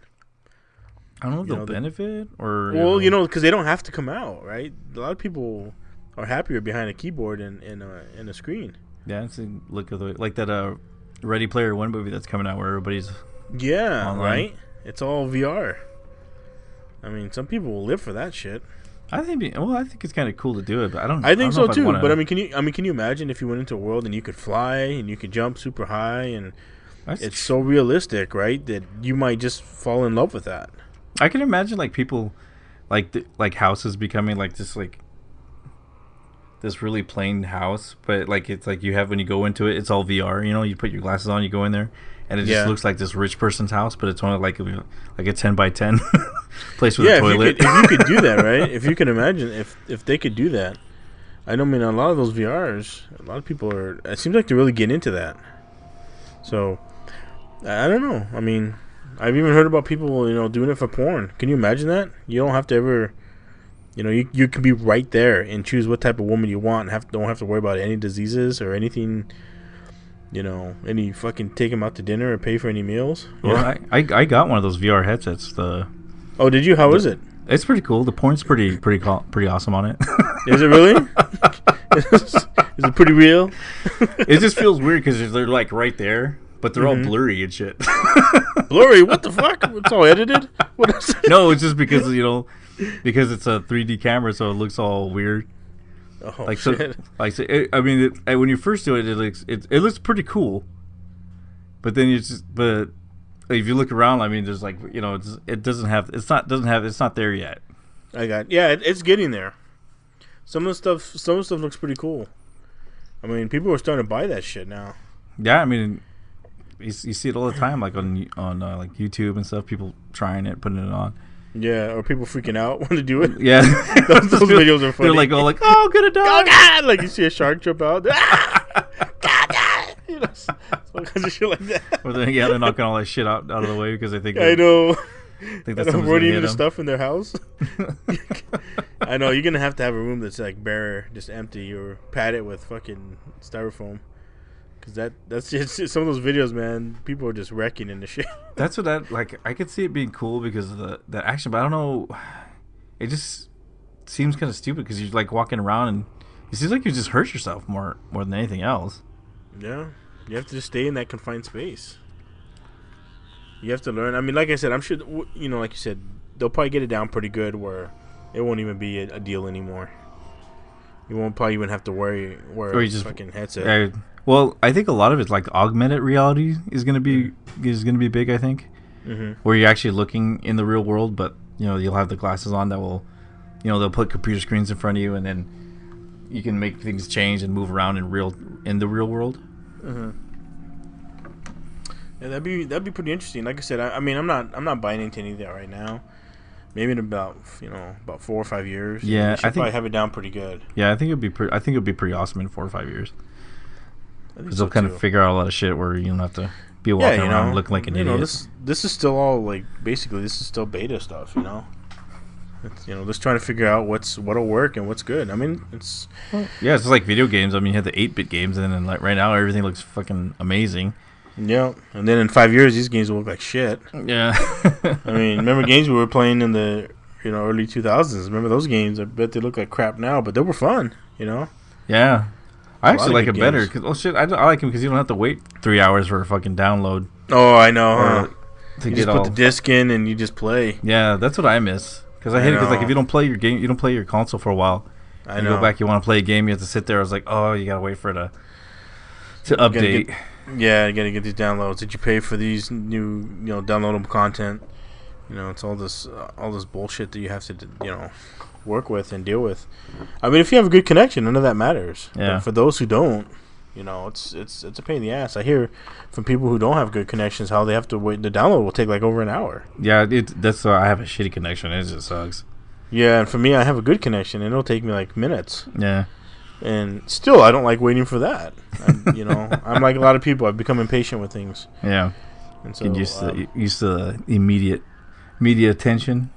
I don't know if they'll benefit or... Well, because they don't have to come out, right? A lot of people are happier behind a keyboard and a screen. Yeah, it's look at like that Ready Player One movie that's coming out where everybody's online. Right? It's all VR. I mean, some people will live for that shit. I think it's kind of cool to do it, but I think so too. But I mean, can you imagine if you went into a world and you could fly and you could jump super high and it's so realistic, right? That you might just fall in love with that. I can imagine like people, like houses becoming like just like this really plain house, but like it's like you have when you go into it, it's all VR. You know, you put your glasses on, you go in there, and it just looks like this rich person's house, but it's only like a 10x10 place with a toilet. If you could do that, right? If you can imagine, if they could do that, I mean, a lot of those VRs, a lot of people are. It seems like they're really getting into that. So, I don't know. I mean, I've even heard about people, doing it for porn. Can you imagine that? You don't have to ever. You can be right there and choose what type of woman you want and don't have to worry about any diseases or anything, any fucking take them out to dinner or pay for any meals. Well, I got one of those VR headsets. Oh, did you? How is it? It's pretty cool. The porn's pretty awesome on it. Is it really? Is it pretty real? It just feels weird because they're like right there, but they're all blurry and shit. Blurry? What the fuck? It's all edited? What is it? No, it's just because because it's a 3D camera, so it looks all weird. Oh, shit. When you first do it, it looks pretty cool. But then but if you look around, I mean, there's like it's not there yet. It's getting there. Some of the stuff looks pretty cool. I mean, people are starting to buy that shit now. Yeah, I mean, you see it all the time, like on like YouTube and stuff. People trying it, putting it on. Yeah, or people freaking out when they do it. Yeah, those videos are funny. They're like all like, "Oh, I'm gonna die!" Oh God! Like you see a shark jump out. You know, all kinds of shit like that. Or they're knocking all that shit out of the way because they think I know. think that someone's we're gonna eating hit the them. stuff in their house. I know you're gonna have to have a room that's like bare, just empty, or pad it with fucking styrofoam. Cause that's just some of those videos, man. People are just wrecking in the shit. That's what I could see it being cool because of the action, but I don't know. It just seems kind of stupid because you're like walking around and it seems like you just hurt yourself more than anything else. Yeah, you have to just stay in that confined space. You have to learn. I mean, like I said, I'm sure like you said, they'll probably get it down pretty good where it won't even be a deal anymore. You won't probably even have to wear Or you a just fucking headset. Well, I think a lot of it's like augmented reality is gonna be big. I think where you're actually looking in the real world, but you'll have the glasses on that will, they'll put computer screens in front of you, and then you can make things change and move around in the real world. Yeah, that'd be pretty interesting. Like I said, I mean, I'm not buying into any of that right now. Maybe in about 4 or 5 years. Yeah, I think probably have it down pretty good. Yeah, I think it'd be pretty awesome in 4 or 5 years. Because they'll kind of too. figure out a lot of shit where you don't have to be walking around looking like an idiot. This is still all like basically this is still beta stuff. It's, just trying to figure out what'll work and what's good. I mean, it's Yeah, it's just like video games. I mean, you had the 8-bit games, and then like right now everything looks fucking amazing. yeah. And then in 5 years, these games will look like shit. Yeah. I mean, remember games we were playing in the early 2000s? Remember those games? I bet they look like crap now, but they were fun. Yeah. I actually of like good it better. games. Cause, oh shit, I like them because you don't have to wait 3 hours for a fucking download. Oh, I know. Huh? To You get just all. put the disc in and you just play. Yeah, that's what I miss. Because I hate it. Because like know. if you don't play your game, you don't play your console for a while. I You know. go back, you want to play a game, you have to sit there. I was like, oh, you gotta wait for it to gotta update. Yeah, you gotta get these downloads. Did you pay for these new, downloadable content? It's all this bullshit that you have to, work with and deal with. I mean, if you have a good connection, none of that matters. Yeah. But for those who don't, it's a pain in the ass. I hear from people who don't have good connections how they have to wait. The download will take like over an hour. Yeah, that's I have a shitty connection. It just sucks. Yeah, and for me, I have a good connection, and it'll take me like minutes. Yeah. And still, I don't like waiting for that. I'm like a lot of people. I've become impatient with things. Yeah. And so, Get used to the immediate media attention.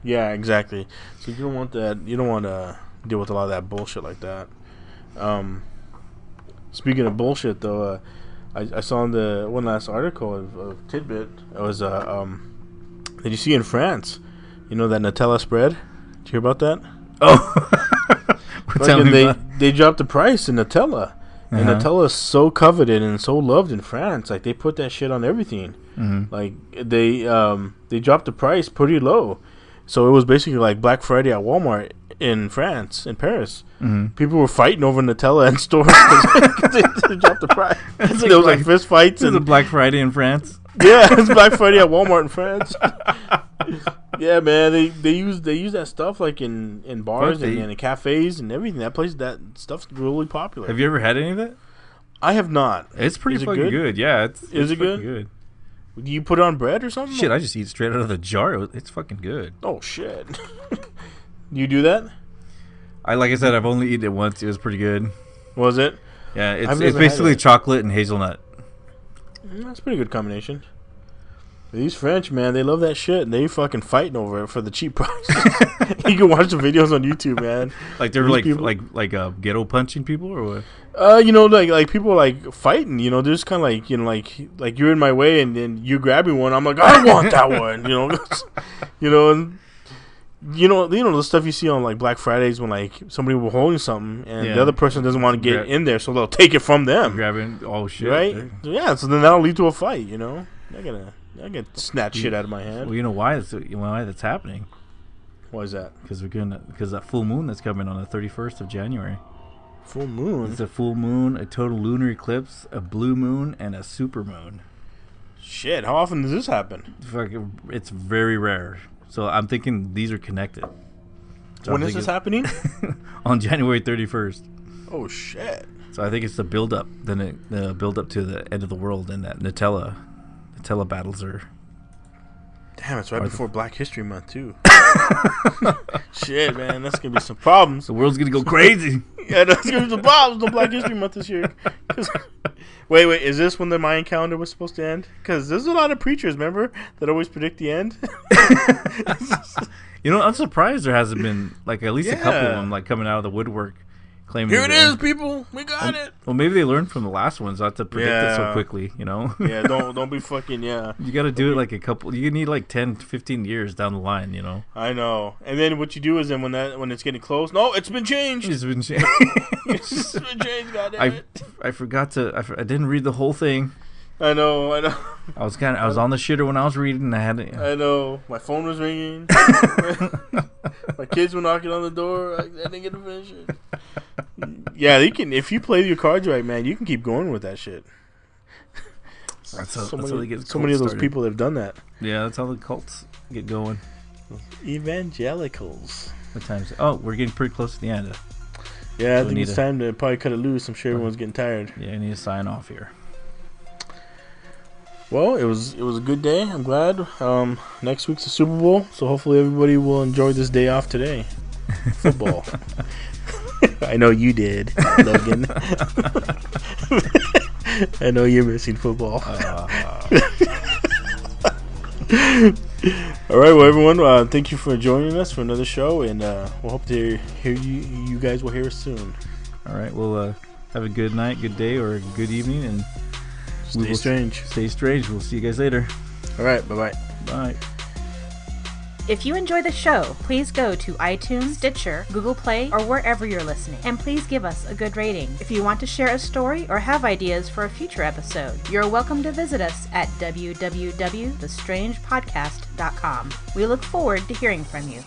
yeah, exactly. So you don't want that. You don't want to deal with a lot of that bullshit like that. Speaking of bullshit, though, I saw in the one last article of Tidbit. It was did you see in France? That Nutella spread? Did you hear about that? Oh. Tell me about. They dropped the price in Nutella. And Nutella is so coveted and so loved in France. Like they put that shit on everything. Mm-hmm. Like they dropped the price pretty low. So it was basically like Black Friday at Walmart in France, in Paris. Mm-hmm. People were fighting over Nutella in stores because they dropped the price. There was like fist fights This is a and Black Friday in France. yeah, it's Black Friday at Walmart in France. Yeah, man, they use that stuff like in bars Fuck, and in cafes and everything. That stuff's really popular. Have you ever had any of it? I have not. It's pretty Is it fucking good? good. Yeah, it's Is it fucking good? Do you put it on bread or something? Shit, I just eat straight out of the jar. It's fucking good. Oh shit. You do that? Like I said, I've only eaten it once. It was pretty good. Was it? Yeah, I've it's never had basically it. chocolate and hazelnut. That's a pretty good combination. These French, man, they love that shit, and they fucking fighting over it for the cheap price. You can watch the videos on YouTube, man. Like they're These like people- ghetto punching people or what? Like people like fighting. They're just kind of like you're in my way, and then you grabbing one. I'm like, I want that one. And the stuff you see on like Black Fridays when like somebody will holding something, and Yeah. the other person doesn't want to get Grab- in there, so they'll take it from them. Grabbing shit. Right? Yeah, so then that'll lead to a fight, I get snatch shit out of my hand. Well, you know why that's happening? Why is that? Because that full moon that's coming on the 31st of January. Full moon? It's a full moon, a total lunar eclipse, a blue moon, and a super moon. Shit, how often does this happen? It's very rare. So I'm thinking these are connected. So When I'm is this thinking- happening? On January 31st. Oh, shit. So I think it's the build up, the build up to the end of the world, and that Nutella battles are Damn, it's right before Black History Month, too. Shit, man, that's going to be some problems. The world's gonna go crazy. Yeah, that's going to be some problems on Black History Month this year. Wait, is this when the Mayan calendar was supposed to end? Because there's a lot of preachers, remember, that always predict the end. You know, I'm surprised there hasn't been like at least a couple of Yeah. them like coming out of the woodwork claiming. Here it the is, end. people. We got it. Well, maybe they learned from the last ones not to predict it so Yeah. quickly. You know. Yeah, don't be fucking, yeah. You got to do it like a couple. You need like 10, 15 years down the line. You know. I know. And then what you do is then when it's getting close, no, it's been changed. It's been changed. It's been changed, goddammit. I forgot to. I didn't read the whole thing. I know. I was on the shitter when I was reading. And I had it. I know. My phone was ringing. My kids were knocking on the door. I didn't get to finish it. Yeah, you can. If you play your cards right, man, you can keep going with that shit. That's how they get So many of those started. people have done that. Yeah, that's how the cults get going. Evangelicals. What times? Oh, we're getting pretty close to the end. Yeah, I So we think need it's to- time to probably cut it loose. I'm sure everyone's getting tired. Yeah, I need to sign off here. Well, it was a good day. I'm glad. Next week's the Super Bowl, so hopefully everybody will enjoy this day off today. Football. I know you did, Logan. I know you're missing football. All right, well, everyone, thank you for joining us for another show, and we'll hope to hear you. You guys will hear us soon. All right, well, have a good night, good day, or good evening, and Stay strange. Stay strange. We'll see you guys later. All right, bye-bye. Bye. If you enjoy the show, please go to iTunes, Stitcher, Google Play, or wherever you're listening, and please give us a good rating. If you want to share a story or have ideas for a future episode, you're welcome to visit us at www.thestrangepodcast.com. We look forward to hearing from you.